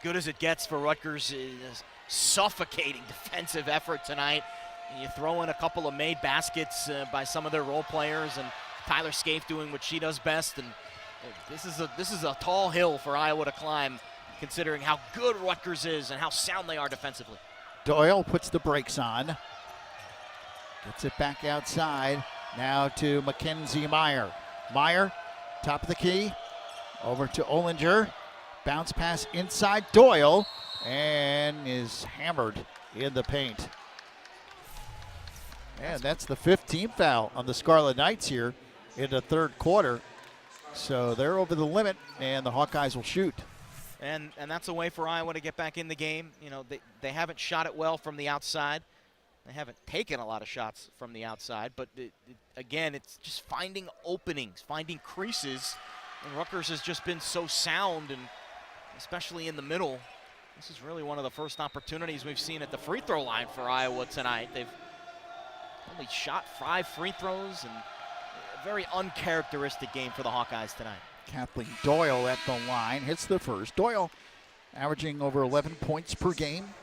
good as it gets for Rutgers. Is suffocating defensive effort tonight. And you throw in a couple of made baskets by some of their role players, and Tyler Scaife doing what she does best. And this is a tall hill for Iowa to climb, considering how good Rutgers is and how sound they are defensively. Doyle puts the brakes on. Gets it back outside. Now to Mackenzie Meyer. Meyer, top of the key. Over to Olinger. Bounce pass inside Doyle. And is hammered in the paint. And that's the 15th foul on the Scarlet Knights here in the third quarter. So they're over the limit, and the Hawkeyes will shoot. And that's a way for Iowa to get back in the game. You know, they haven't shot it well from the outside. They haven't taken a lot of shots from the outside. But, again, it's just finding openings, finding creases. And Rutgers has just been so sound, and especially in the middle. This is really one of the first opportunities we've seen at the free throw line for Iowa tonight. They've only shot 5 free throws, and a very uncharacteristic game for the Hawkeyes tonight. Kathleen Doyle at the line, hits the first. Doyle averaging over 11 points per game.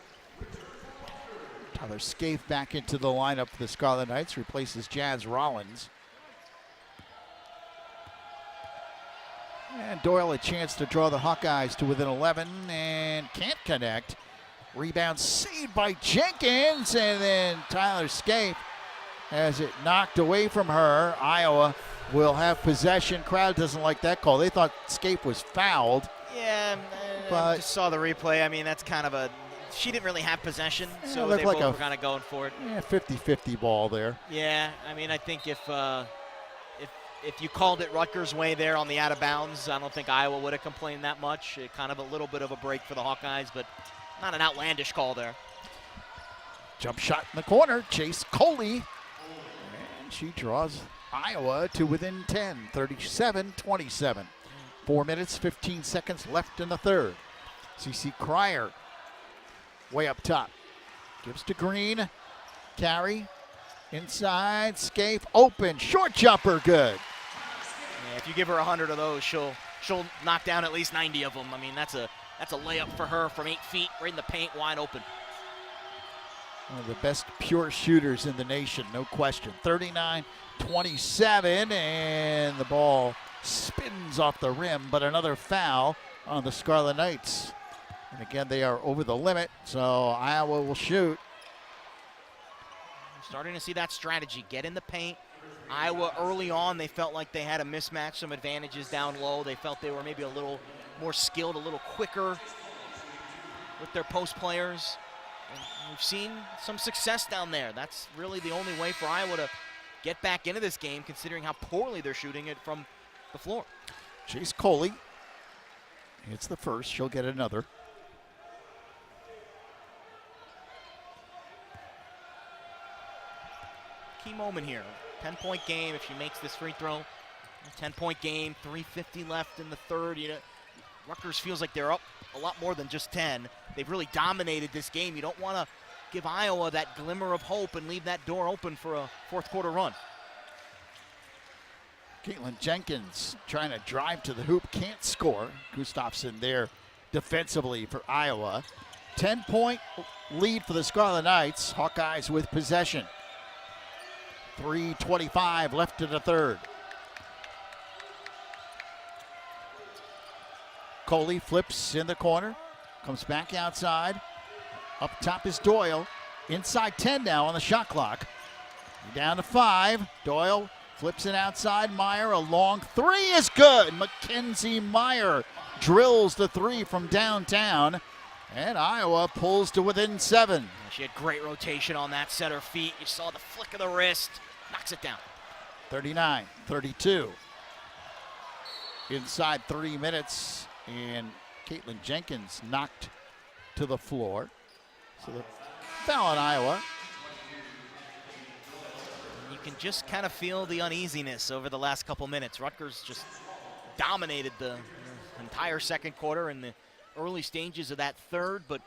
Tyler Scaife back into the lineup for the Scarlet Knights, replaces Jazz Rollins. And Doyle a chance to draw the Hawkeyes to within 11 and can't connect. Rebound saved by Jenkins, and then Tyler Scaife has it knocked away from her. Iowa will have possession. Crowd doesn't like that call. They thought Scaife was fouled. Yeah, I just saw the replay. I mean, that's kind of she didn't really have possession, so they both were kind of going for it. Yeah, 50-50 ball there. Yeah, I mean, I think if you called it Rutgers' way there on the out of bounds, I don't think Iowa would have complained that much. Kind of a little bit of a break for the Hawkeyes, but not an outlandish call there. Jump shot in the corner, Chase Coley. And she draws Iowa to within 10, 37-27. 4 minutes, 15 seconds left in the third. CeCe Cryer way up top. Gives to Green. Carry. Inside. Scaife open. Short jumper good. Yeah, if you give her 100 of those, she'll knock down at least 90 of them. I mean, that's a layup for her from 8 feet, right in the paint, wide open. One of the best pure shooters in the nation, no question. 39-27, and the ball spins off the rim, but another foul on the Scarlet Knights. And again, they are over the limit, so Iowa will shoot. Starting to see that strategy, get in the paint. Iowa early on, they felt like they had a mismatch, some advantages down low. They felt they were maybe a little more skilled, a little quicker with their post players. And we've seen some success down there. That's really the only way for Iowa to get back into this game, considering how poorly they're shooting it from the floor. Chase Coley hits the first. She'll get another. Key moment here. 10-point game if she makes this free throw. 10-point game, 3:50 left in the third. You know, Rutgers feels like they're up a lot more than just 10. They've really dominated this game. You don't want to give Iowa that glimmer of hope and leave that door open for a fourth quarter run. Caitlin Jenkins trying to drive to the hoop, can't score. Gustafson there defensively for Iowa. 10-point lead for the Scarlet Knights. Hawkeyes with possession. 3:25 left in the third. Coley flips in the corner, comes back outside. Up top is Doyle. Inside 10 now on the shot clock. Down to 5. Doyle flips it outside. Meyer, a long three is good. Mackenzie Meyer drills the three from downtown. And Iowa pulls to within 7. She had great rotation on that, set her feet. You saw the flick of the wrist, knocks it down. 39-32. Inside 3 minutes, and Caitlin Jenkins knocked to the floor. So the foul on Iowa. You can just kind of feel the uneasiness over the last couple minutes. Rutgers just dominated the entire second quarter and the early stages of that third, but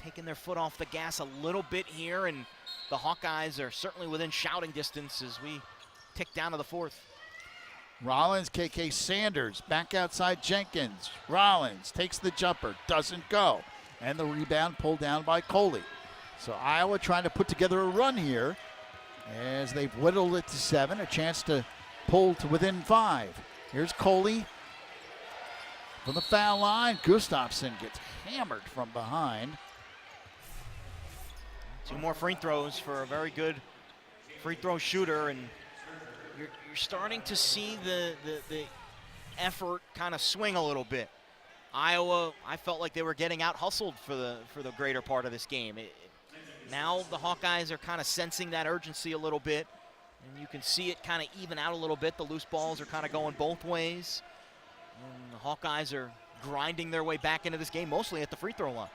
taking their foot off the gas a little bit here, and the Hawkeyes are certainly within shouting distance as we tick down to the fourth. Rollins, KK Sanders, back outside Jenkins. Rollins takes the jumper, doesn't go. And the rebound pulled down by Coley. So Iowa trying to put together a run here as they've whittled it to 7, a chance to pull to within 5. Here's Coley from the foul line. Gustafson gets hammered from behind. 2 more free throws for a very good free throw shooter, and you're starting to see the effort kind of swing a little bit. Iowa, I felt like they were getting out hustled for the greater part of this game. Now the Hawkeyes are kind of sensing that urgency a little bit, and you can see it kind of even out a little bit. The loose balls are kind of going both ways, and the Hawkeyes are grinding their way back into this game, mostly at the free throw line.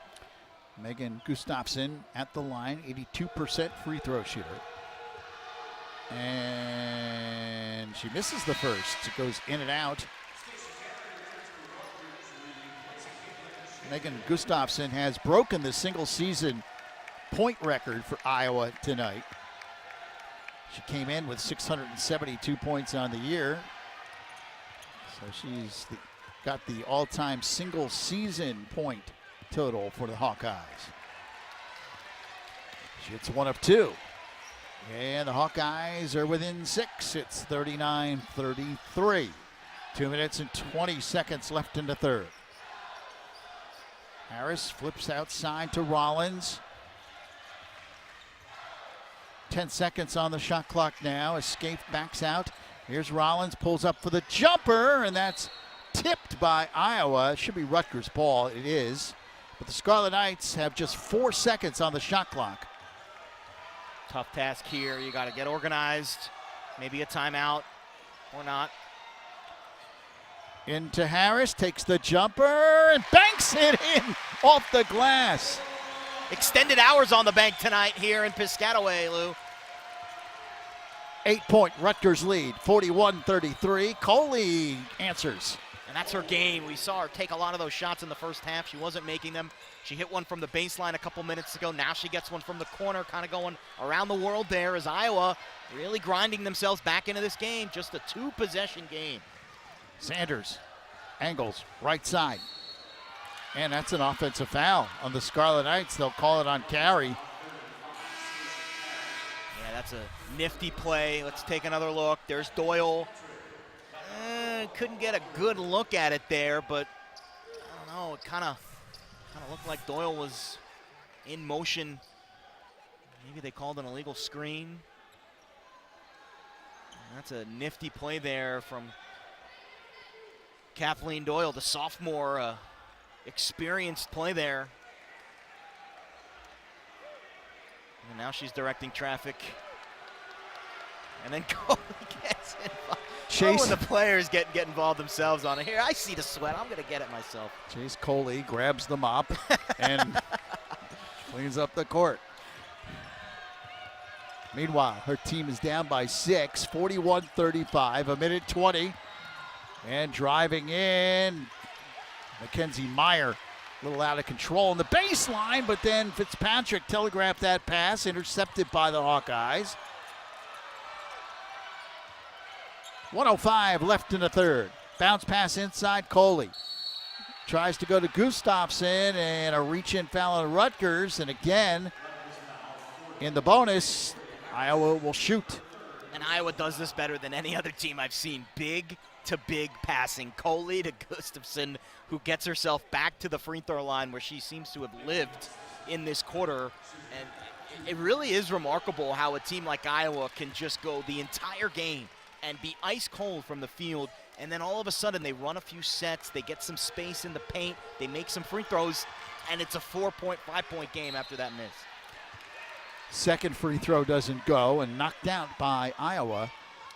Megan Gustafson at the line, 82% free throw shooter. And she misses the first. It goes in and out. Megan Gustafson has broken the single season point record for Iowa tonight. She came in with 672 points on the year. So she's got the all-time single season point total for the Hawkeyes. She hits 1 of 2. And the Hawkeyes are within 6. It's 39-33. 2 minutes and 20 seconds left in the third. Harris flips outside to Rollins. 10 seconds on the shot clock now as Scaife backs out. Here's Rollins, pulls up for the jumper, and that's tipped by Iowa. It should be Rutgers' ball. It is. But the Scarlet Knights have just 4 seconds on the shot clock. Tough task here. You got to get organized. Maybe a timeout or not. Into Harris, takes the jumper and banks it in off the glass. Extended hours on the bank tonight here in Piscataway, Lou. 8-point Rutgers lead, 41-33. Coley answers. And that's her game. We saw her take a lot of those shots in the first half. She wasn't making them. She hit one from the baseline a couple minutes ago. Now she gets one from the corner, kind of going around the world there as Iowa really grinding themselves back into this game. Just a 2-possession game. Sanders angles right side. And that's an offensive foul on the Scarlet Knights. They'll call it on carry. Yeah, that's a nifty play. Let's take another look. There's Doyle. Couldn't get a good look at it there, but I don't know. It kind of looked like Doyle was in motion. Maybe they called an illegal screen. That's a nifty play there from Kathleen Doyle, the sophomore, experienced play there. And now she's directing traffic. And then Coley gets involved. Chase. When the players get involved themselves on it. Here, I see the sweat. I'm going to get it myself. Chase Coley grabs the mop and cleans up the court. Meanwhile, her team is down by 6, 41-35, a minute 20. And driving in, Mackenzie Meyer, a little out of control on the baseline, but then Fitzpatrick telegraphed that pass, intercepted by the Hawkeyes. 1:05 left in the third. Bounce pass inside, Coley. Tries to go to Gustafson, and a reach-in foul on Rutgers. And again, in the bonus, Iowa will shoot. And Iowa does this better than any other team I've seen. Big to big passing. Coley to Gustafson, who gets herself back to the free throw line where she seems to have lived in this quarter. And it really is remarkable how a team like Iowa can just go the entire game and be ice cold from the field, and then all of a sudden they run a few sets, they get some space in the paint, they make some free throws, and it's a 4-point, 5-point game after that miss. Second free throw doesn't go, and knocked out by Iowa.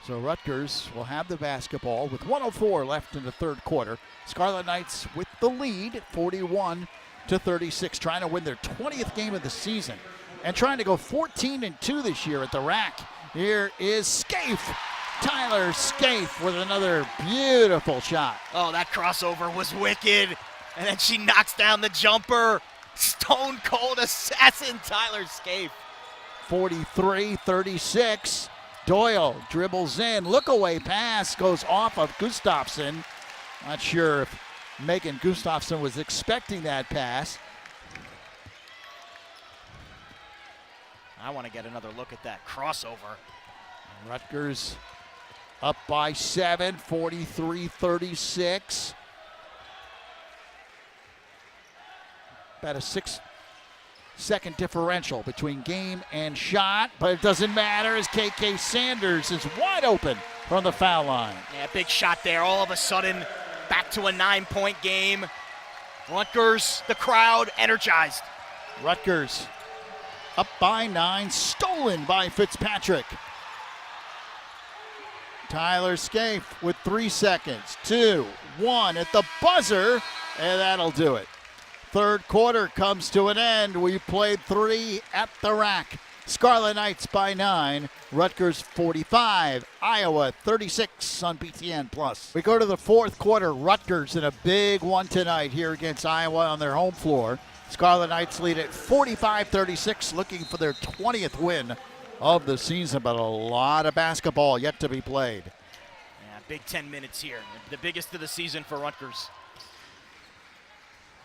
So Rutgers will have the basketball with 1:04 left in the third quarter. Scarlet Knights with the lead, 41-36, trying to win their 20th game of the season and trying to go 14-2 this year at the rack. Here is Scaife. Tyler Scaife with another beautiful shot. Oh, that crossover was wicked. And then she knocks down the jumper. Stone cold assassin Tyler Scaife. 43-36. Doyle dribbles in. Look away pass goes off of Gustafsson. Not sure if Megan Gustafsson was expecting that pass. I want to get another look at that crossover. Rutgers up by 7, 43-36. About a 6-second differential between game and shot, but it doesn't matter as KK Sanders is wide open from the foul line. Yeah, big shot there. All of a sudden, back to a 9-point game. Rutgers, the crowd, energized. Rutgers up by 9, stolen by Fitzpatrick. Tyler Scaife with 3 seconds. 2, 1 at the buzzer, and that'll do it. Third quarter comes to an end. We played 3 at the rack. Scarlet Knights by 9, Rutgers 45, Iowa 36 on BTN+. We go to the fourth quarter. Rutgers in a big one tonight here against Iowa on their home floor. Scarlet Knights lead at 45-36, looking for their 20th win of the season, but a lot of basketball yet to be played. Yeah, big 10 minutes here. The biggest of the season for Rutgers.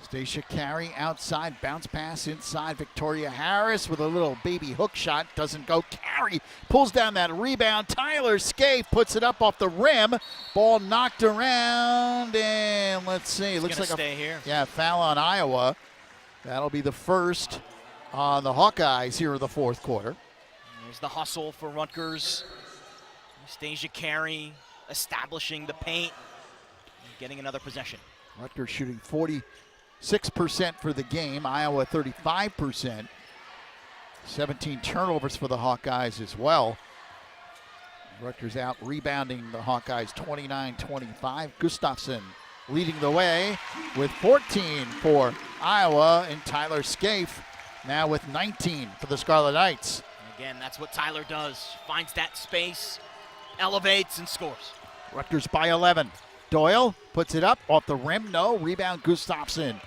Stacia Carey outside, bounce pass inside. Victoria Harris with a little baby hook shot. Doesn't go. Carey pulls down that rebound. Tyler Scaife puts it up off the rim. Ball knocked around, and let's see. It's looks like stay here. Yeah, foul on Iowa. That'll be the first on the Hawkeyes here in the fourth quarter. There's the hustle for Rutgers. Stacia Carey establishing the paint, getting another possession. Rutgers shooting 46% for the game. Iowa 35%. 17 turnovers for the Hawkeyes as well. Rutgers out rebounding the Hawkeyes 29-25. Gustafsson leading the way with 14 for Iowa, and Tyler Scaife now with 19 for the Scarlet Knights. Again, that's what Tyler does. Finds that space, elevates, and scores. Rutgers by 11. Doyle puts it up off the rim. No. Rebound Gustafsson.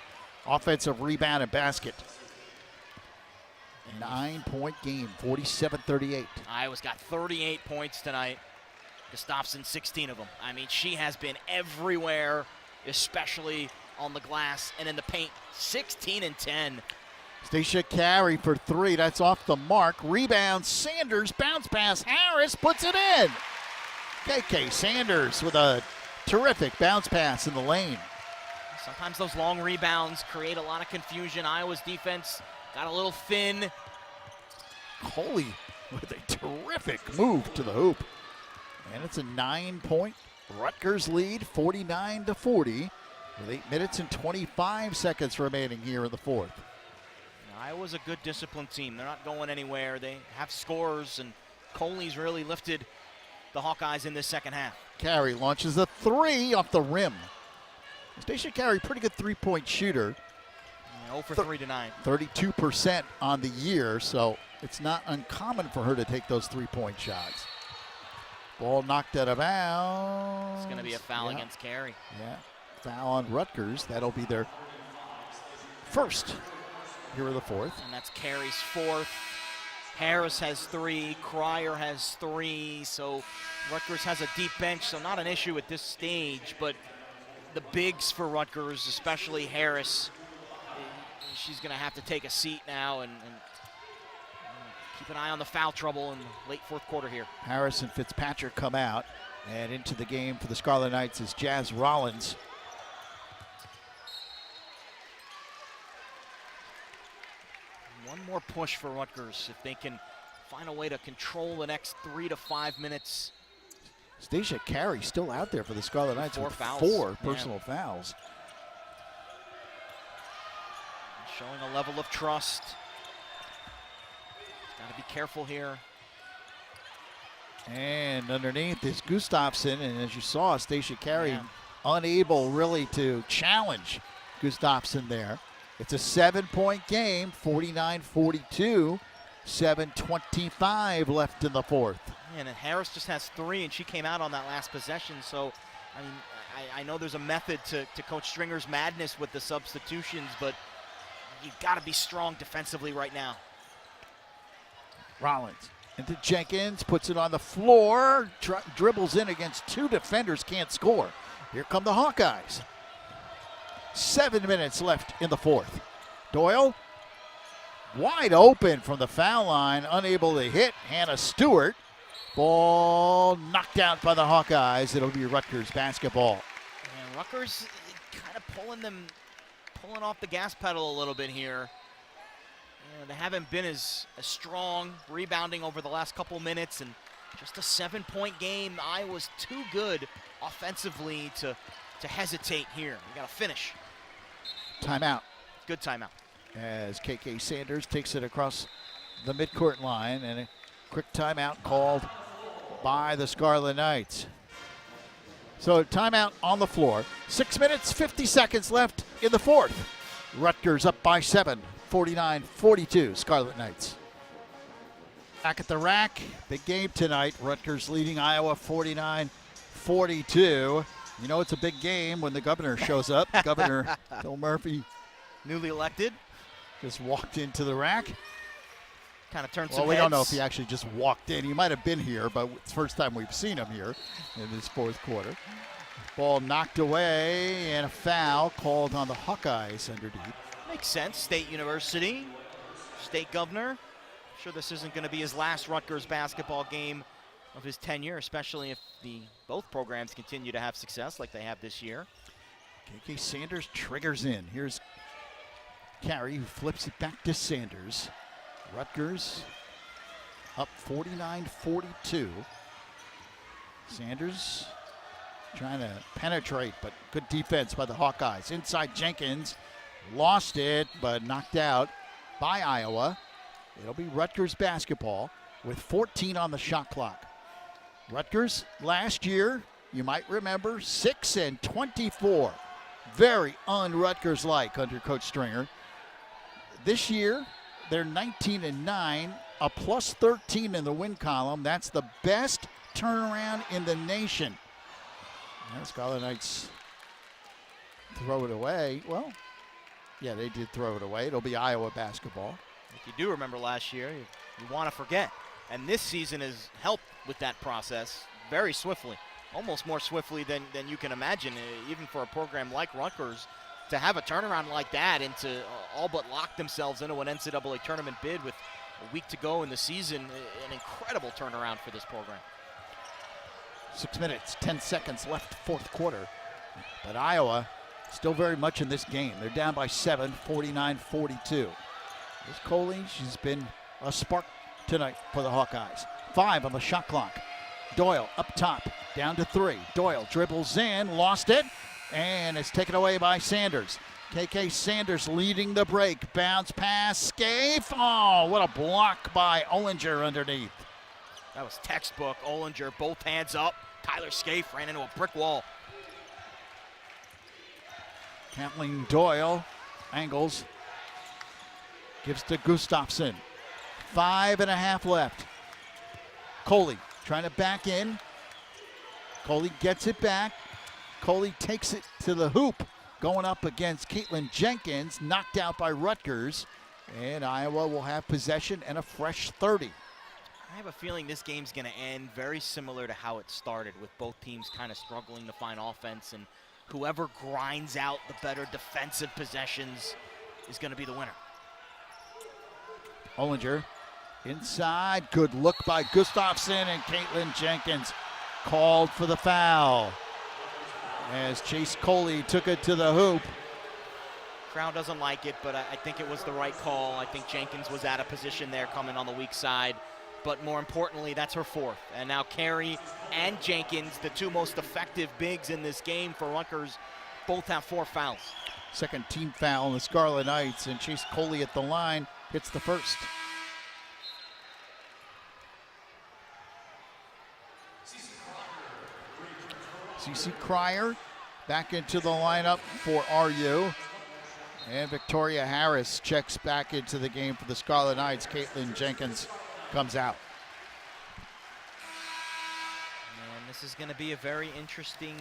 Offensive rebound and basket. 9-point game, 47-38. Iowa's got 38 points tonight. Gustafsson, 16 of them. I mean, she has been everywhere, especially on the glass and in the paint. 16 and 10. Stacia Carey for 3. That's off the mark. Rebound Sanders. Bounce pass. Harris puts it in. KK Sanders with a terrific bounce pass in the lane. Sometimes those long rebounds create a lot of confusion. Iowa's defense got a little thin. Coley with a terrific move to the hoop. And it's a 9-point Rutgers lead, 49-40, with 8 minutes and 25 seconds remaining here in the fourth. Iowa's a good disciplined team. They're not going anywhere. They have scores, and Coley's really lifted the Hawkeyes in this second half. Carey launches a 3 off the rim. Stacia Carey, pretty good three-point shooter. 0 for 3 tonight. 32% on the year, so it's not uncommon for her to take those three-point shots. Ball knocked out of bounds. It's going to be a foul against Carey. Yeah, foul on Rutgers. That'll be their first here in the fourth. And that's Carey's fourth. Harris has 3. Cryer has 3. So Rutgers has a deep bench, so not an issue at this stage. But the bigs for Rutgers, especially Harris, she's going to have to take a seat now and keep an eye on the foul trouble in the late fourth quarter here. Harris and Fitzpatrick come out, and into the game for the Scarlet Knights is Jazz Rollins. One more push for Rutgers if they can find a way to control the next 3 to 5 minutes. Stacia Carey still out there for the Scarlet Knights with fouls. 4 personal fouls. Showing a level of trust. Got to be careful here. And underneath is Gustafsson, and as you saw, Stacia Carey unable really to challenge Gustafsson there. It's a 7-point game, 49-42, 7:25 left in the fourth. And Harris just has 3, and she came out on that last possession. So, I mean, I know there's a method to Coach Stringer's madness with the substitutions, but you've got to be strong defensively right now. Rollins into Jenkins, puts it on the floor, dribbles in against two defenders, can't score. Here come the Hawkeyes. 7 minutes left in the fourth. Doyle, wide open from the foul line, unable to hit. Hannah Stewart. Ball knocked out by the Hawkeyes. It'll be Rutgers basketball. And Rutgers kind of pulling off the gas pedal a little bit here. They haven't been as strong, rebounding over the last couple minutes, and just a 7-point game. Iowa's too good offensively to hesitate here. We got to finish. Timeout. Good timeout. As KK Sanders takes it across the midcourt line, and a quick timeout called by the Scarlet Knights. So timeout on the floor. 6 minutes, 50 seconds left in the fourth. Rutgers up by 7, 49-42, Scarlet Knights. Back at the rack, big game tonight. Rutgers leading Iowa 49-42. You know it's a big game when the governor shows up. Governor Phil Murphy, newly elected, just walked into the rack. Kind of turned some Well, we heads. don't know if he actually just walked in. He might have been here, but it's the first time we've seen him here in this fourth quarter. Ball knocked away and a foul called on the Hawkeyes underneath. Makes sense. State University, state governor. I'm sure this isn't going to be his last Rutgers basketball game of his tenure, especially if both programs continue to have success like they have this year. KK Sanders triggers in. Here's Carey, who flips it back to Sanders. Rutgers up 49-42. Sanders trying to penetrate, but good defense by the Hawkeyes. Inside Jenkins, lost it, but knocked out by Iowa. It'll be Rutgers basketball with 14 on the shot clock. Rutgers last year, you might remember, 6-24. Very un-Rutgers-like under Coach Stringer. This year, they're 19-9, a plus 13 in the win column. That's the best turnaround in the nation. Now Scarlet Knights throw it away. Well, yeah, they did throw it away. It'll be Iowa basketball. If you do remember last year, you want to forget. And this season has helped with that process very swiftly, almost more swiftly than you can imagine, even for a program like Rutgers to have a turnaround like that and to all but lock themselves into an NCAA tournament bid with a week to go in the season. An incredible turnaround for this program. 6 minutes, 10 seconds left, fourth quarter. But Iowa still very much in this game. They're down by 7, 49-42. There's Coley. She's been a spark tonight for the Hawkeyes. 5 on the shot clock. Doyle up top, down to 3. Doyle dribbles in, lost it, and it's taken away by Sanders. KK Sanders leading the break. Bounce pass, Scaife. Oh, what a block by Ollinger underneath. That was textbook. Ollinger, both hands up. Tyler Scaife ran into a brick wall. Kathleen Doyle angles, gives to Gustafson. 5.5 left. Coley trying to back in. Coley gets it back. Coley takes it to the hoop, going up against Caitlin Jenkins, knocked out by Rutgers. And Iowa will have possession and a fresh 30. I have a feeling this game's going to end very similar to how it started, with both teams kind of struggling to find offense, and whoever grinds out the better defensive possessions is going to be the winner. Ollinger inside, good look by Gustafson, and Caitlin Jenkins called for the foul as Chase Coley took it to the hoop. Crowd doesn't like it, but I think it was the right call. I think Jenkins was out of position there, coming on the weak side. But more importantly, that's her fourth. And now Carey and Jenkins, the two most effective bigs in this game for Rutgers, both have 4 fouls. Second team foul on the Scarlet Knights, and Chase Coley at the line hits the first. CC Cryer back into the lineup for RU. And Victoria Harris checks back into the game for the Scarlet Knights. Caitlin Jenkins comes out. And this is going to be a very interesting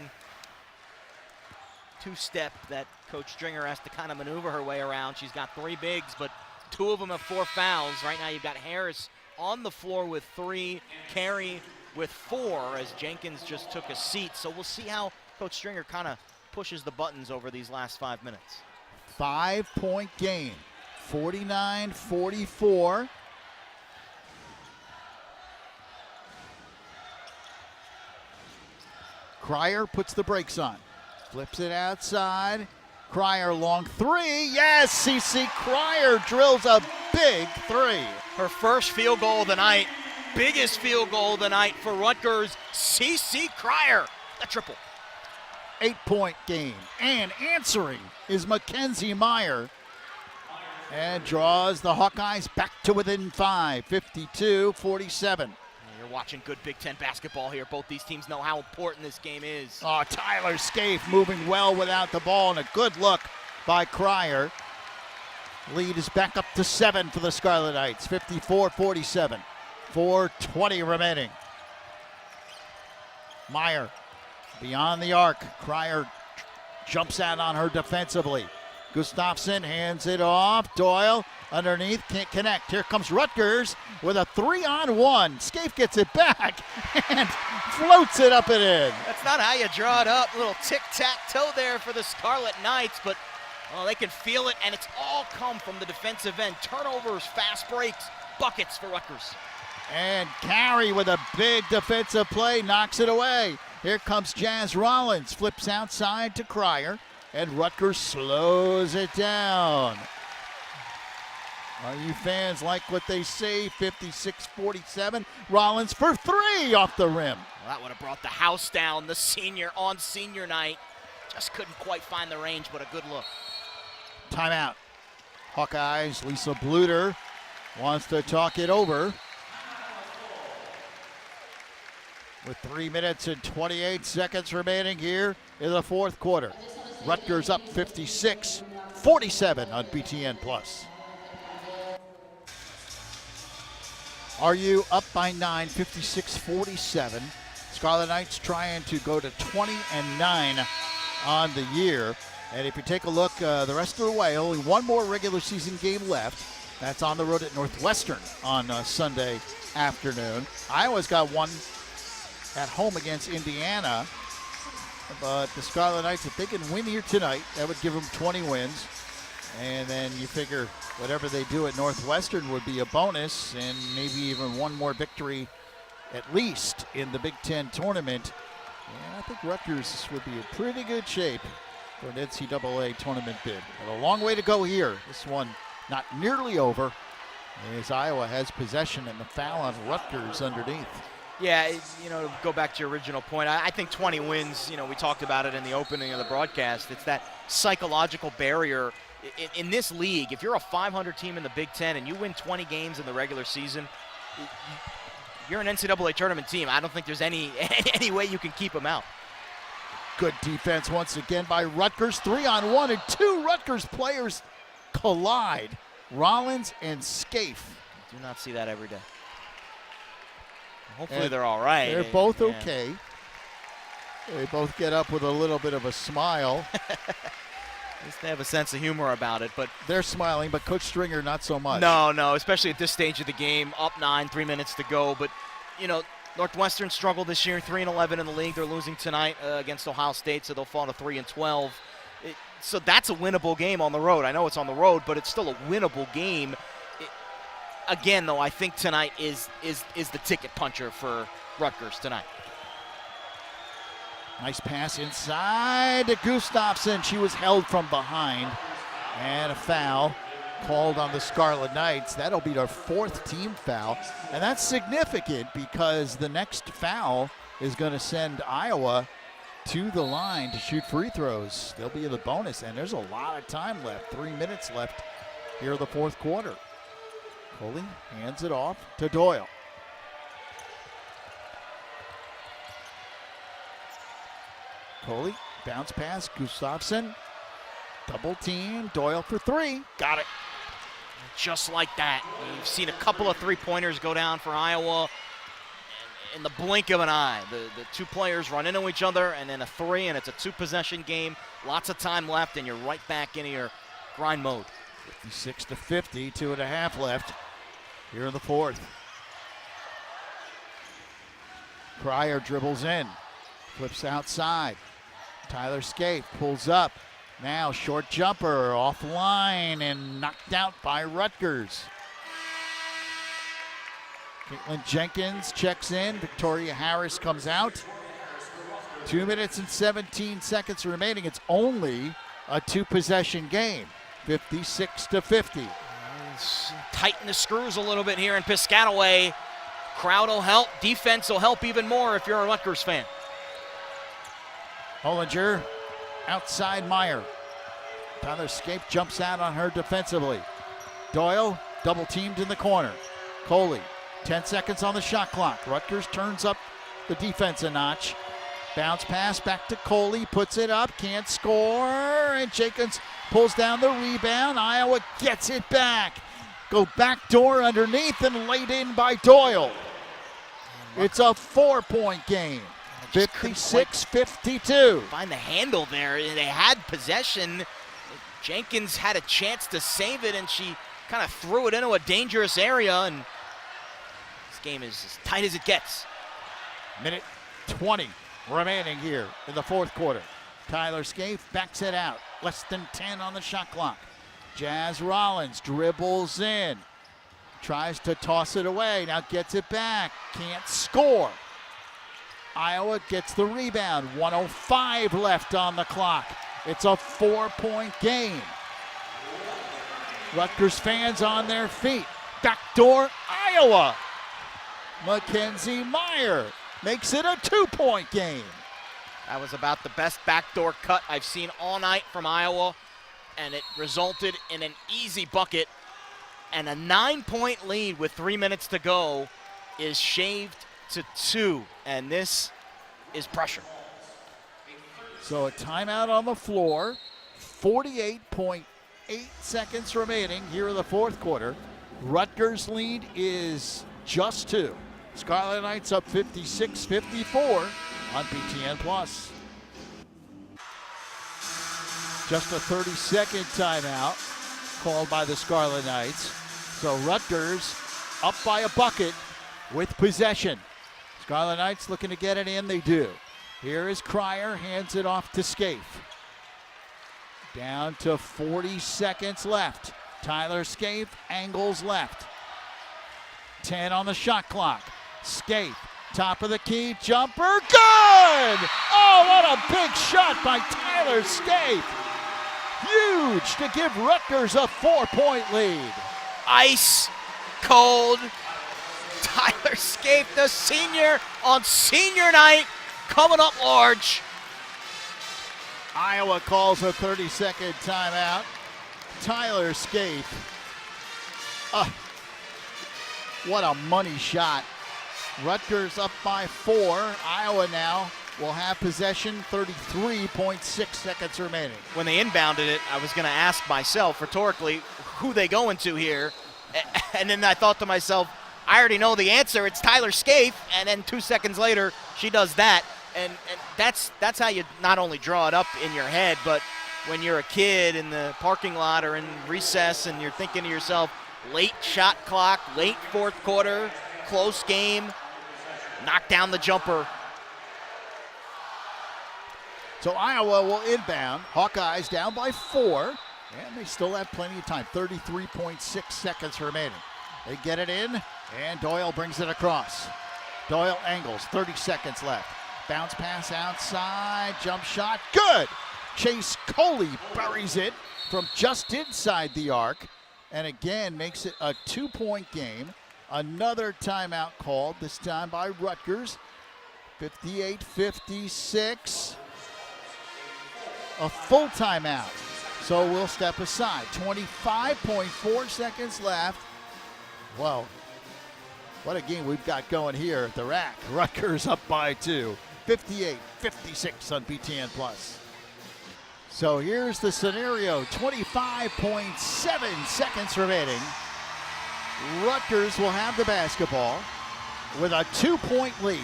two-step that Coach Stringer has to kind of maneuver her way around. She's got 3 bigs, but 2 of them have 4 fouls. Right now you've got Harris on the floor with 3, Carey with 4, as Jenkins just took a seat. So we'll see how Coach Stringer kind of pushes the buttons over these last 5 minutes. 5-point game, 49-44. Cryer puts the brakes on, flips it outside. Cryer long 3, yes, CC Cryer drills a big 3. Her first field goal of the night, biggest field goal of the night for Rutgers, CC Cryer, a triple. 8-point game, and answering is Mackenzie Meyer, and draws the Hawkeyes back to within 5, 52-47. You're watching good Big Ten basketball here. Both these teams know how important this game is. Oh, Tyler Scaife moving well without the ball, and a good look by Cryer. Lead is back up to 7 for the Scarlet Knights, 54-47. 4:20 remaining. Meyer beyond the arc. Cryer jumps out on her defensively. Gustafson hands it off. Doyle underneath, can't connect. Here comes Rutgers with a 3-on-1. Scaife gets it back and floats it up and in. That's not how you draw it up. A little tic-tac-toe there for the Scarlet Knights, but they can feel it, and it's all come from the defensive end. Turnovers, fast breaks, buckets for Rutgers. And Carey with a big defensive play knocks it away. Here comes Jazz Rollins, flips outside to Cryer, and Rutgers slows it down. All you fans like what they say, 56-47. Rollins for 3 off the rim. Well, that would have brought the house down, the senior on senior night. Just couldn't quite find the range, but a good look. Timeout. Hawkeyes, Lisa Bluter wants to talk it over. With 3 minutes and 28 seconds remaining here in the fourth quarter. Rutgers up 56-47 on BTN Plus. RU up by 9, 56-47. Scarlet Knights trying to go to 20-9 on the year. And if you take a look the rest of the way, only one more regular season game left. That's on the road at Northwestern on Sunday afternoon. Iowa's got one at home against Indiana. But the Scarlet Knights, if they can win here tonight, that would give them 20 wins. And then you figure whatever they do at Northwestern would be a bonus, and maybe even one more victory at least in the Big Ten tournament. And I think Rutgers would be in pretty good shape for an NCAA tournament bid. But a long way to go here. This one not nearly over, as Iowa has possession and the foul on Rutgers underneath. Yeah, to go back to your original point, I think 20 wins, we talked about it in the opening of the broadcast. It's that psychological barrier in this league. If you're a 500 team in the Big Ten and you win 20 games in the regular season, you're an NCAA tournament team. I don't think there's any way you can keep them out. Good defense once again by Rutgers. 3-on-1, and 2 Rutgers players collide. Rollins and Scaife. Do not see that every day. Hopefully they're all right. They're both okay. They both get up with a little bit of a smile. At least they have a sense of humor about it. But they're smiling, but Coach Stringer not so much. No, especially at this stage of the game, up 9, 3 minutes to go. But, Northwestern struggled this year, 3-11 in the league. They're losing tonight against Ohio State, so they'll fall to 3-12. So that's a winnable game on the road. I know it's on the road, but it's still a winnable game. Again, though, I think tonight is the ticket puncher for Rutgers tonight. Nice pass inside to Gustafson. She was held from behind. And a foul called on the Scarlet Knights. That'll be their 4th team foul. And that's significant because the next foul is going to send Iowa to the line to shoot free throws. They'll be in the bonus, and there's a lot of time left. 3 minutes left here in the fourth quarter. Coley hands it off to Doyle. Coley, bounce pass, Gustafson. Double team, Doyle for 3. Got it. Just like that. You've seen a couple of three-pointers go down for Iowa. in the blink of an eye. The two players run into each other, and then a three, and it's a two-possession game. Lots of time left, and you're right back into your grind mode. 56-50, 2.5 left here in the fourth. Cryer dribbles in, flips outside. Tyler Scaife pulls up. Now short jumper offline and knocked out by Rutgers. Caitlin Jenkins checks in. Victoria Harris comes out. 2 minutes and 17 seconds remaining. It's only a two-possession game. 56-50. Tighten the screws a little bit here in Piscataway. Crowd will help. Defense will help even more if you're a Rutgers fan. Hollinger outside Meyer. Tyler Scaife jumps out on her defensively. Doyle double teamed in the corner. Coley, 10 seconds on the shot clock. Rutgers turns up the defense a notch. Bounce pass back to Coley, puts it up, can't score, and Jenkins pulls down the rebound. Iowa gets it back. Go backdoor underneath and laid in by Doyle. It's a 4-point game. 56-52. Find the handle there. They had possession. Jenkins had a chance to save it, and she kind of threw it into a dangerous area, and this game is as tight as it gets. Minute 20 remaining here in the fourth quarter. Tyler Scaife backs it out. Less than 10 on the shot clock. Jazz Rollins dribbles in. Tries to toss it away. Now gets it back. Can't score. Iowa gets the rebound. 1:05 left on the clock. It's a 4-point game. Rutgers fans on their feet. Backdoor Iowa. Mackenzie Meyer makes it a 2-point game. That was about the best backdoor cut I've seen all night from Iowa, and it resulted in an easy bucket. And a 9-point lead with 3 minutes to go is shaved to 2, and this is pressure. So a timeout on the floor, 48.8 seconds remaining here in the fourth quarter. Rutgers' lead is just 2. Scarlet Knights up 56-54 on BTN+. Just a 30-second timeout called by the Scarlet Knights. So Rutgers up by a bucket with possession. Scarlet Knights looking to get it in, they do. Here is Cryer, hands it off to Scaife. Down to 40 seconds left. Tyler Scaife angles left. 10 on the shot clock. Scaife, top of the key, jumper, good! Oh, what a big shot by Tyler Scaife. Huge to give Rutgers a 4-point lead. Ice cold. Tyler Scaife, the senior on senior night, coming up large. Iowa calls a 30-second timeout. Tyler Scaife. What a money shot. Rutgers up by 4. Iowa now will have possession, 33.6 seconds remaining. When they inbounded it, I was going to ask myself rhetorically, who they going to here? And then I thought to myself, I already know the answer. It's Tyler Scaife. And then 2 seconds later, she does that. And that's how you not only draw it up in your head, but when you're a kid in the parking lot or in recess and you're thinking to yourself, late shot clock, late fourth quarter, close game, knock down the jumper. So Iowa will inbound. Hawkeyes down by 4, and they still have plenty of time. 33.6 seconds remaining. They get it in, and Doyle brings it across. Doyle angles, 30 seconds left. Bounce pass outside, jump shot, good! Chase Coley buries it from just inside the arc, and again makes it a 2-point game. Another timeout called, this time by Rutgers. 58-56. A full timeout. So we'll step aside. 25.4 seconds left. Well, what a game we've got going here at the rack. Rutgers up by 2. 58-56 on BTN+. So here's the scenario. 25.7 seconds remaining. Rutgers will have the basketball. with a 2-point lead.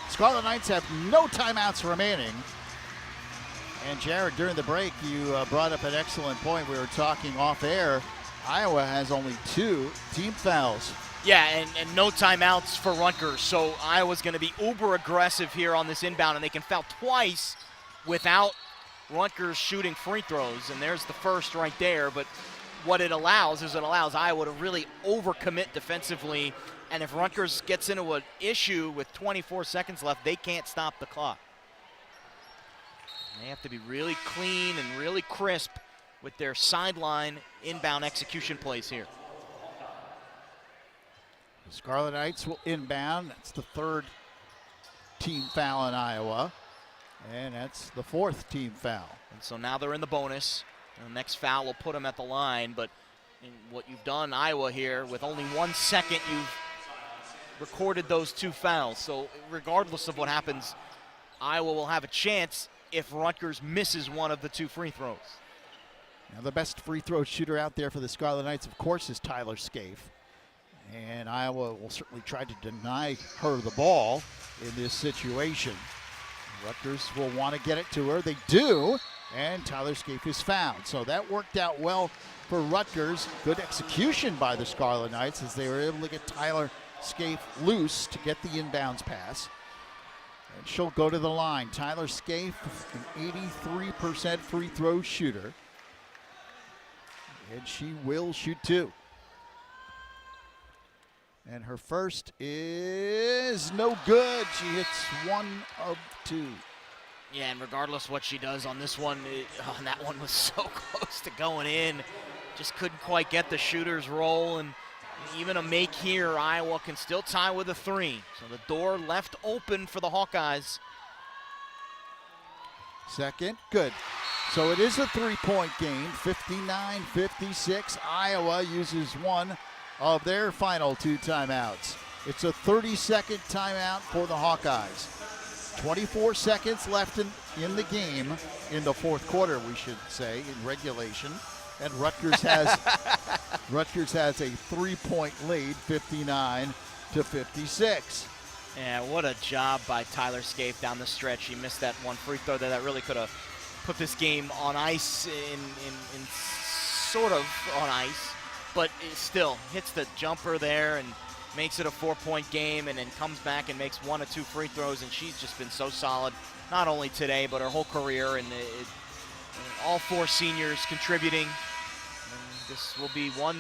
Scarlet Knights have no timeouts remaining. And Jared, during the break, you brought up an excellent point. We were talking off air. Iowa has only 2 team fouls. Yeah, and no timeouts for Rutgers. So Iowa's going to be uber aggressive here on this inbound, and they can foul twice without Rutgers shooting free throws. And there's the first right there. But what it allows is it allows Iowa to really overcommit defensively. And if Rutgers gets into an issue with 24 seconds left, they can't stop the clock. They have to be really clean and really crisp with their sideline inbound execution plays here. The Scarlet Knights will inbound. That's the 3rd team foul in Iowa. And that's the 4th team foul. And so now they're in the bonus. The next foul will put them at the line. But in what you've done, Iowa, here, with only 1 second, you've recorded those 2 fouls. So regardless of what happens, Iowa will have a chance if Rutgers misses one of the 2 free throws. Now the best free throw shooter out there for the Scarlet Knights, of course, is Tyler Scaife. And Iowa will certainly try to deny her the ball in this situation. Rutgers will want to get it to her. They do, and Tyler Scaife is fouled. So that worked out well for Rutgers. Good execution by the Scarlet Knights as they were able to get Tyler Scaife loose to get the inbounds pass. And she'll go to the line. Tyler Scaife, an 83% free throw shooter. And she will shoot 2. And her first is no good. She hits 1 of 2. Yeah, and regardless what she does on this one, that one was so close to going in. Just couldn't quite get the shooter's roll. And even a make here, Iowa can still tie with a 3. So the door left open for the Hawkeyes. Second, good. So it is a 3-point game, 59-56. Iowa uses one of their final 2 timeouts. It's a 30-second timeout for the Hawkeyes. 24 seconds left in the game, in the 4th quarter, we should say, in regulation. And Rutgers has a 3-point lead, 59-56. Yeah, what a job by Tyler Scaife down the stretch. He missed that one free throw that really could have put this game on ice, in sort of on ice, but it still hits the jumper there and makes it a 4-point game, and then comes back and makes 1 of 2 free throws. And she's just been so solid, not only today but her whole career. And all 4 seniors contributing. And this will be one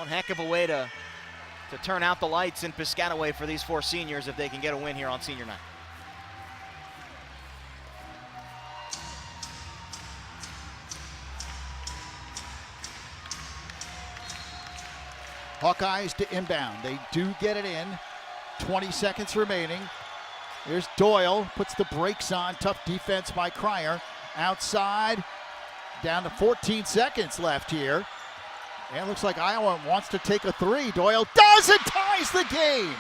heck of a way to turn out the lights in Piscataway for these 4 seniors if they can get a win here on senior night. Hawkeyes to inbound. They do get it in. 20 seconds remaining. There's Doyle, puts the brakes on. Tough defense by Cryer. Outside, down to 14 seconds left here. And it looks like Iowa wants to take a 3. Doyle does it, ties the game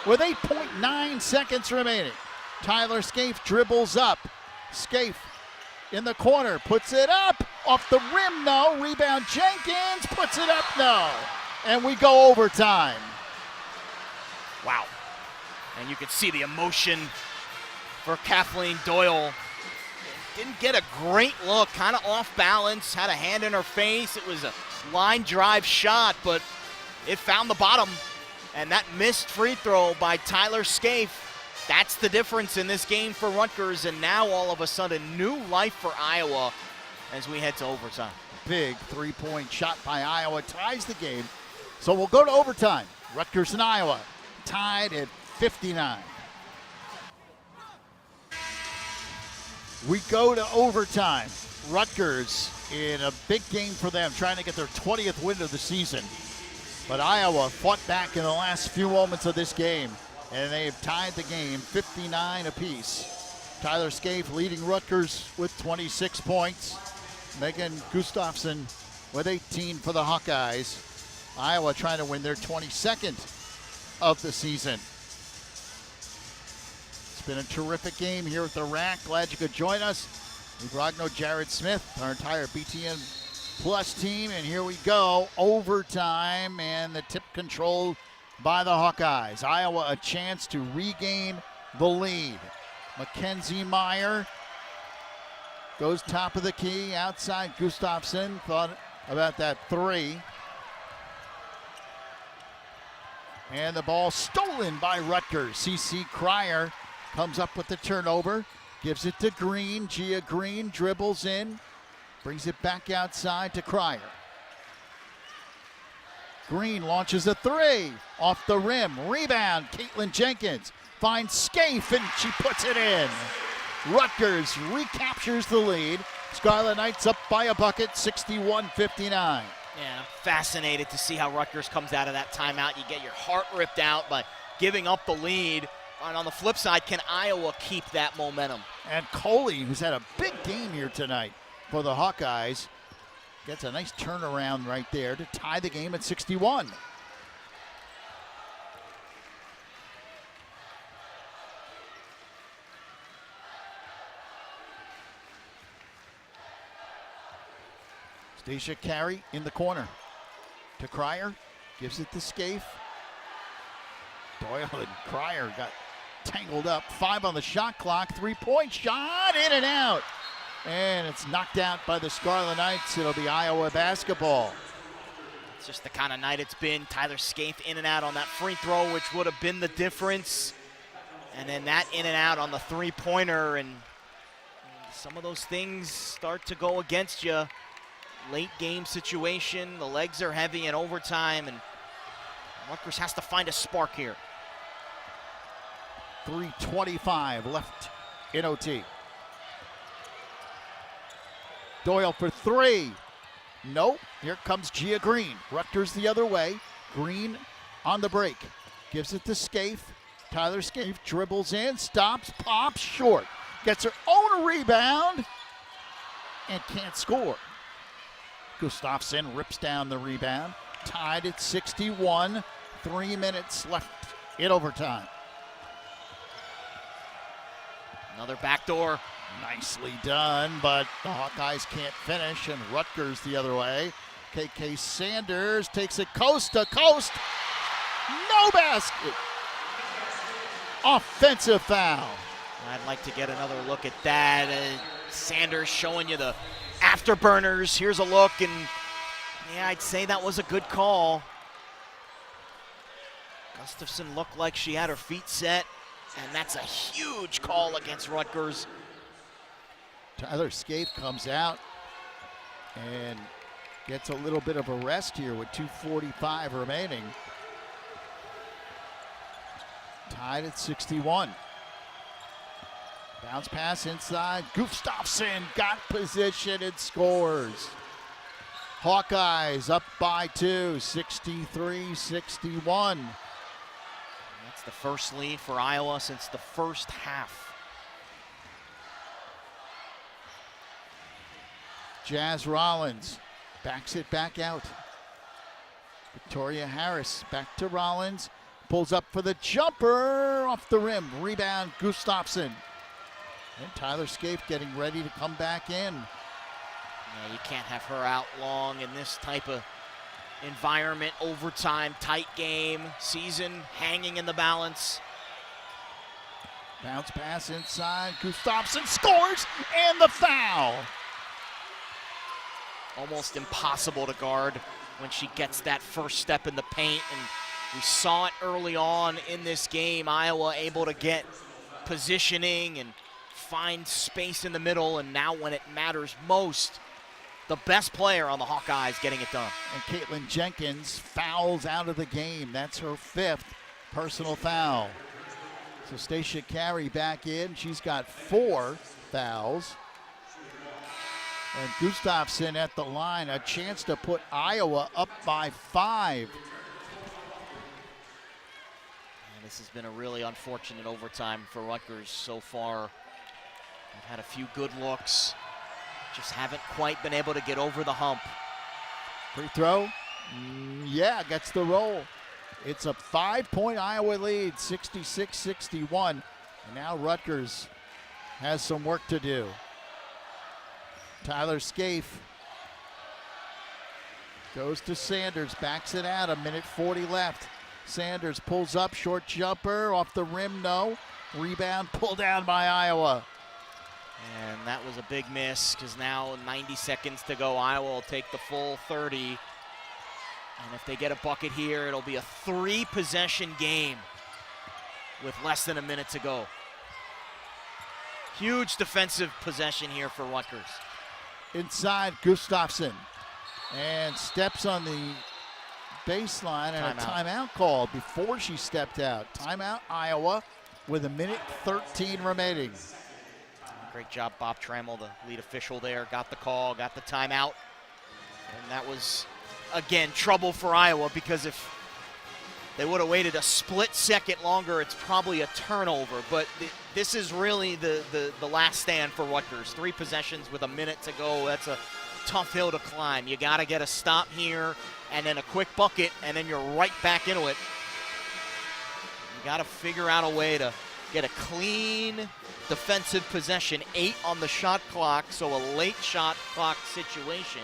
with 8.9 seconds remaining. Tyler Scaife dribbles up. Scaife in the corner, puts it up. Off the rim, no. Rebound, Jenkins puts it up, no. And we go overtime. Wow. And you can see the emotion for Kathleen Doyle. Didn't get a great look, kind of off balance, had a hand in her face. It was a line drive shot, but it found the bottom. And that missed free throw by Tyler Scaife, that's the difference in this game for Rutgers. And now all of a sudden, new life for Iowa as we head to overtime. Big 3-point shot by Iowa ties the game. So we'll go to overtime. Rutgers and Iowa tied at 59. We go to overtime. Rutgers in a big game for them, trying to get their 20th win of the season. But Iowa fought back in the last few moments of this game, and they have tied the game 59 apiece. Tyler Scaife leading Rutgers with 26 points. Megan Gustafson with 18 for the Hawkeyes. Iowa trying to win their 22nd of the season. It's been a terrific game here at the Rack. Glad you could join us. Brogno, Jared Smith, our entire BTN Plus team, and here we go, overtime, and the tip control by the Hawkeyes. Iowa a chance to regain the lead. Mackenzie Meyer goes top of the key, outside Gustafson, thought about that three. And the ball stolen by Rutgers. C.C. Cryer comes up with the turnover, gives it to Green. Gia Green dribbles in, brings it back outside to Cryer. Green launches a three, off the rim, rebound, Caitlin Jenkins finds Scaife and she puts it in. Rutgers recaptures the lead. Scarlet Knights up by a bucket, 61-59. Yeah, I'm fascinated to see how Rutgers comes out of that timeout. You get your heart ripped out by giving up the lead. And on the flip side, can Iowa keep that momentum? And Coley, who's had a big game here tonight for the Hawkeyes, gets a nice turnaround right there to tie the game at 61. Stacia Carey in the corner to Cryer, gives it to Scaife. Doyle and Cryer got tangled up. 5 on the shot clock, 3-point shot, in and out. And it's knocked out by the Scarlet Knights. It'll be Iowa basketball. It's just the kind of night it's been. Tyler Scaife in and out on that free throw, which would have been the difference. And then that in and out on the three-pointer. And some of those things start to go against you. Late game situation, the legs are heavy in overtime, and Rutgers has to find a spark here. 3:25 left in OT. Doyle for three. Nope. Here comes Gia Green. Rutgers the other way. Green on the break. Gives it to Scaife. Tyler Scaife dribbles in, stops, pops, short. Gets her own rebound and can't score. Gustafson rips down the rebound. Tied at 61. 3 minutes left in overtime. Another backdoor. Nicely done, but the Hawkeyes can't finish, and Rutgers the other way. KK Sanders takes it coast to coast. No basket. Offensive foul. I'd like to get another look at that. Sanders showing you the afterburners. Here's a look, and yeah, I'd say that was a good call. Gustafson looked like she had her feet set, and that's a huge call against Rutgers. Tyler Scaife comes out and gets a little bit of a rest here with 2:45 remaining. Tied at 61. Bounce pass inside. Gustafson got position and scores. Hawkeyes up by 2, 63-61. That's the first lead for Iowa since the first half. Jazz Rollins backs it back out. Victoria Harris back to Rollins. Pulls up for the jumper off the rim. Rebound Gustafson. And Tyler Scaife getting ready to come back in. Yeah, you can't have her out long in this type of environment. Overtime, tight game, season hanging in the balance. Bounce pass inside. Gustafson scores, and the foul. Almost impossible to guard when she gets that first step in the paint. And we saw it early on in this game. Iowa able to get positioning and find space in the middle, and now when it matters most, the best player on the Hawkeyes getting it done. And Caitlin Jenkins fouls out of the game. That's her 5th personal foul. So Stacia Carey back in. She's got 4 fouls. And Gustafson at the line, a chance to put Iowa up by 5. And this has been a really unfortunate overtime for Rutgers so far. They've had a few good looks, just haven't quite been able to get over the hump. Free throw? Yeah, gets the roll. It's a 5-point Iowa lead, 66-61. And now Rutgers has some work to do. Tyler Scaife goes to Sanders, backs it out, 1:40 left. Sanders pulls up, short jumper, off the rim, no. Rebound, pulled down by Iowa. And that was a big miss because now 90 seconds to go. Iowa will take the full 30. And if they get a bucket here, it'll be a 3-possession game with less than a minute to go. Huge defensive possession here for Rutgers. Inside, Gustafson. And steps on the baseline and a timeout called before she stepped out. Timeout, Iowa, with 1:13 remaining. Great job, Bob Trammell, the lead official there. Got the call, got the timeout. And that was, again, trouble for Iowa because if they would have waited a split second longer, it's probably a turnover. But this is really the last stand for Rutgers. 3 possessions with a minute to go. That's a tough hill to climb. You got to get a stop here and then a quick bucket, and then you're right back into it. You got to figure out a way to get a clean defensive possession. 8 on the shot clock, so a late shot clock situation.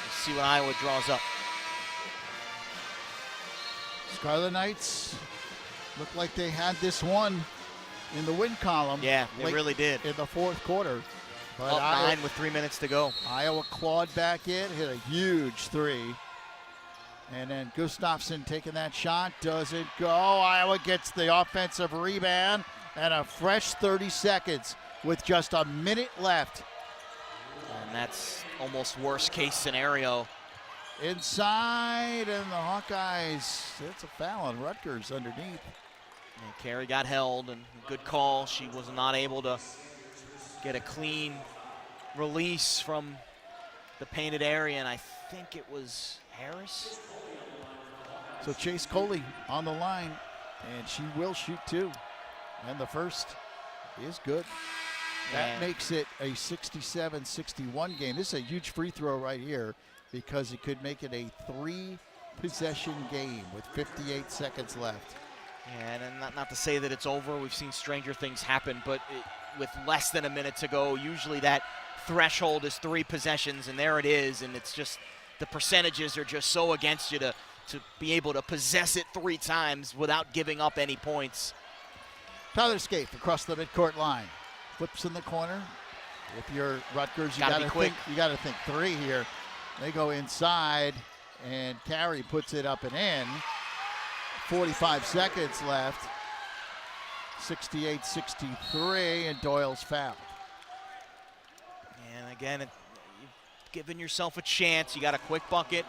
Let's see what Iowa draws up. Scarlet Knights looked like they had this one in the win column. Yeah, they really did. In the fourth quarter. But up 9 with 3 minutes to go. Iowa clawed back in, hit a huge 3. And then Gustafson taking that shot, doesn't go. Iowa gets the offensive rebound and a fresh 30 seconds with just a minute left. And that's almost worst case scenario. Inside, and the Hawkeyes, it's a foul on Rutgers underneath. And Carey got held, and good call. She was not able to get a clean release from the painted area, and I think it was Harris. So Chase Coley on the line, and she will shoot 2. And the first is good. That makes it a 67-61 game. This is a huge free throw right here because it could make it a 3-possession game with 58 seconds left. Yeah, and not to say that it's over. We've seen stranger things happen, but with less than a minute to go, usually that threshold is 3 possessions, and there it is, and it's just the percentages are just so against you to be able to possess it 3 times without giving up any points. Tyler Scaife across the midcourt line. Flips in the corner. If you're Rutgers, you got to think 3 here. They go inside, and Carey puts it up and in. 45 seconds left. 68-63, and Doyle's fouled. And again, you've given yourself a chance. You got a quick bucket.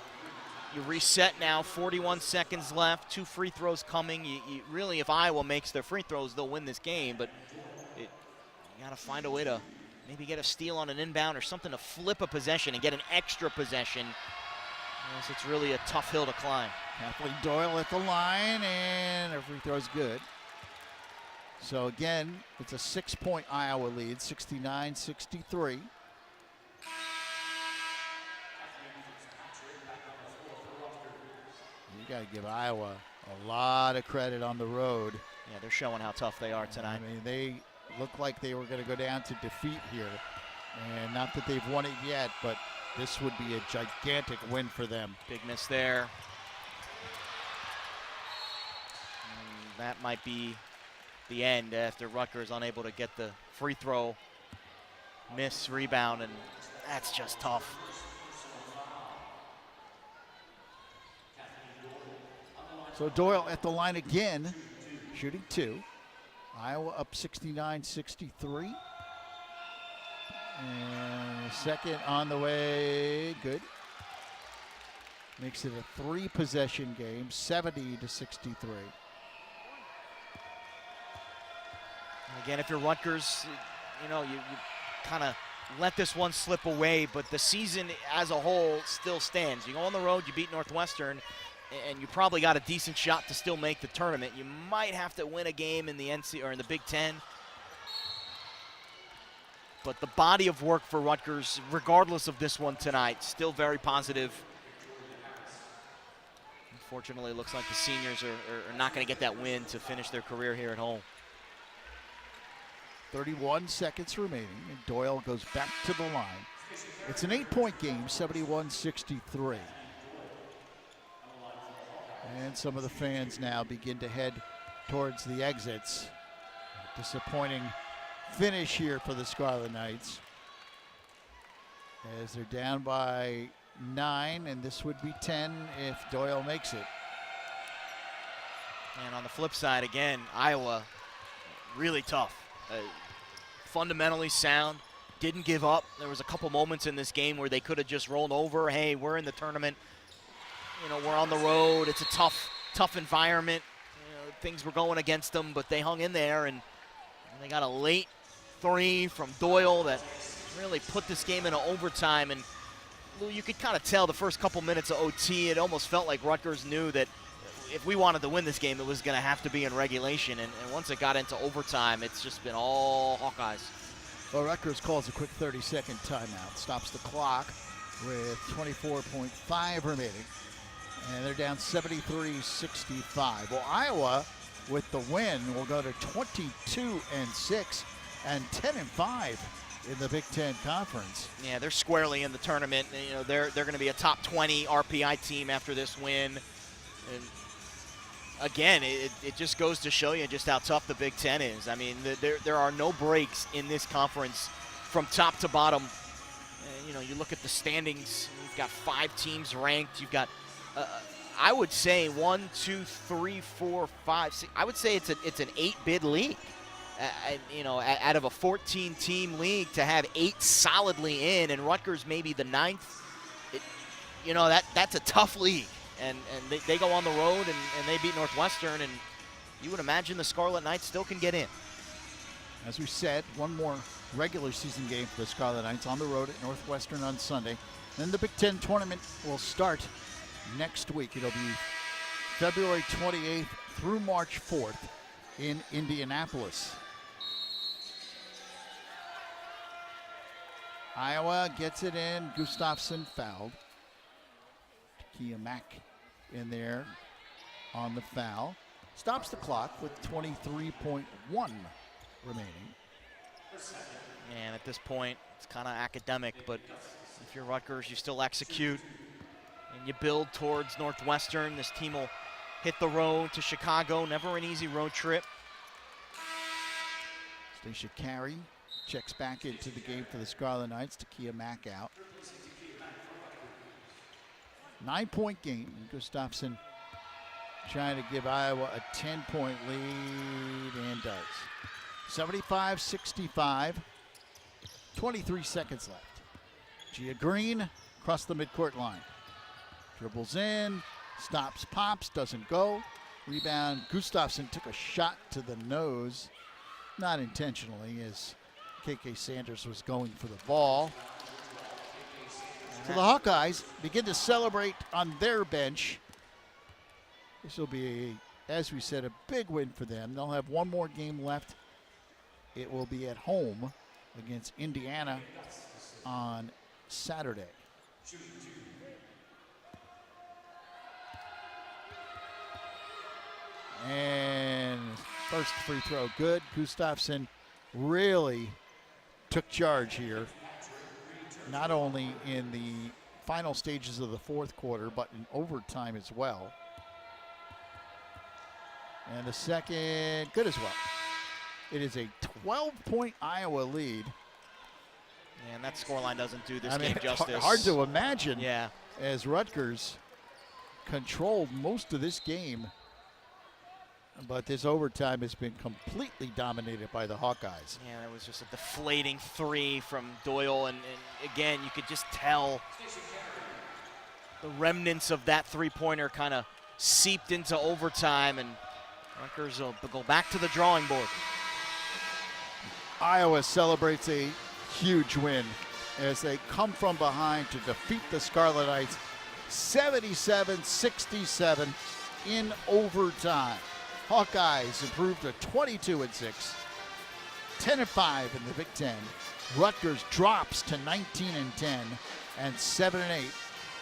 You reset now, 41 seconds left, 2 free throws coming. You really, if Iowa makes their free throws, they'll win this game, but you got to find a way to maybe get a steal on an inbound or something to flip a possession and get an extra possession. Yes, it's really a tough hill to climb. Kathleen Doyle at the line, and her free throw's good. So again, it's a 6-point Iowa lead, 69-63. You got to give Iowa a lot of credit on the road. Yeah, they're showing how tough they are tonight. I mean, they looked like they were going to go down to defeat here. And not that they've won it yet, but this would be a gigantic win for them. Big miss there. And that might be the end after Rutgers unable to get the free throw, miss, rebound, and that's just tough. So Doyle at the line again, shooting 2. Iowa up 69-63. And second on the way, good. Makes it a 3-possession game, 70-63. Again, if you're Rutgers, you kind of let this one slip away, but the season as a whole still stands. You go on the road, you beat Northwestern, and you probably got a decent shot to still make the tournament. You might have to win a game in the NC or in the Big Ten. But the body of work for Rutgers, regardless of this one tonight, still very positive. Unfortunately, it looks like the seniors are not going to get that win to finish their career here at home. 31 seconds remaining, and Doyle goes back to the line. It's an 8-point game, 71-63. And some of the fans now begin to head towards the exits. Disappointing finish here for the Scarlet Knights, as they're down by 9, and this would be 10 if Doyle makes it. And on the flip side, again, Iowa, really tough. Fundamentally sound, didn't give up. There was a couple moments in this game where they could have just rolled over. Hey, we're in the tournament. You know, we're on the road. It's a tough environment. You know, things were going against them, but they hung in there, and they got a late 3 from Doyle that really put this game into overtime. And Lou, you could kind of tell the first couple minutes of OT, it almost felt like Rutgers knew that if we wanted to win this game, it was going to have to be in regulation. And once it got into overtime, it's just been all Hawkeyes. Well, Rutgers calls a quick 30-second timeout, stops the clock with 24.5 remaining, and they're down 73-65. Well, Iowa, with the win, will go to 22-6 and 10-5 in the Big Ten Conference. Yeah, they're squarely in the tournament. You know, they're going to be a top 20 RPI team after this win. And again, it just goes to show you just how tough the Big Ten is. I mean, there are no breaks in this conference from top to bottom. You know, you look at the standings, you've got 5 teams ranked. You've got, I would say 1, 2, 3, 4, 5, 6. I would say it's an 8-bid league. You know, out of a 14-team league, to have 8 solidly in, and Rutgers maybe the 9th, you know, that's a tough league. And they go on the road and they beat Northwestern, and you would imagine the Scarlet Knights still can get in. As we said, one more regular season game for the Scarlet Knights on the road at Northwestern on Sunday. Then the Big Ten tournament will start next week. It'll be February 28th through March 4th in Indianapolis. Iowa gets it in. Gustafsson fouled. Kia Mack in there on the foul. Stops the clock with 23.1 remaining. And at this point, it's kind of academic, but if you're Rutgers, you still execute and you build towards Northwestern. This team will hit the road to Chicago. Never an easy road trip. Stacia Carey checks back into the game for the Scarlet Knights. Takia Mack out. 9-point game. Gustafsson trying to give Iowa a 10-point lead, and does. 75-65. 23 seconds left. Gia Green across the midcourt line. Dribbles in, stops, pops, doesn't go. Rebound, Gustafsson took a shot to the nose. Not intentionally, as KK Sanders was going for the ball. So the Hawkeyes begin to celebrate on their bench. This will be, as we said, a big win for them. They'll have one more game left. It will be at home against Indiana on Saturday. And first free throw good. Gustafsson really took charge here, not only in the final stages of the fourth quarter, but in overtime as well. And the second, good as well. It is a 12-point Iowa lead. And that scoreline doesn't do this game justice. Hard to imagine, yeah, as Rutgers controlled most of this game. But this overtime has been completely dominated by the Hawkeyes. Yeah, it was just a deflating three from Doyle. And again, you could just tell the remnants of that three-pointer kind of seeped into overtime. And Rutgers will go back to the drawing board. Iowa celebrates a huge win as they come from behind to defeat the Scarlet Knights 77-67 in overtime. Hawkeyes improved to 22-6, 10-5 in the Big Ten. Rutgers drops to 19-10 and 7-8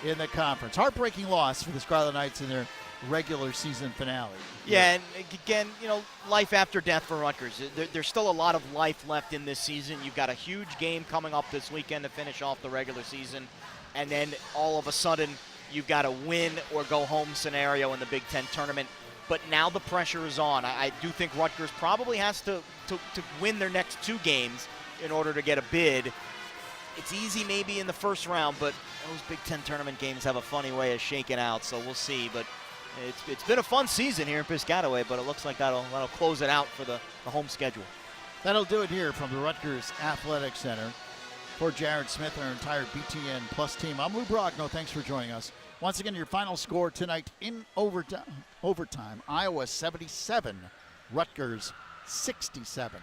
in the conference. Heartbreaking loss for the Scarlet Knights in their regular season finale. Yeah, and again, you know, life after death for Rutgers. There's still a lot of life left in this season. You've got a huge game coming up this weekend to finish off the regular season, and then all of a sudden you've got a win or go home scenario in the Big Ten tournament. But now the pressure is on. I do think Rutgers probably has to win their next 2 games in order to get a bid. It's easy maybe in the first round, but those Big Ten tournament games have a funny way of shaking out, so we'll see. But it's been a fun season here in Piscataway, but it looks like that'll close it out for the home schedule. That'll do it here from the Rutgers Athletic Center. For Jared Smith and our entire BTN Plus team, I'm Lou Brogno. Thanks for joining us. Once again, your final score tonight in overtime, Iowa 77, Rutgers 67.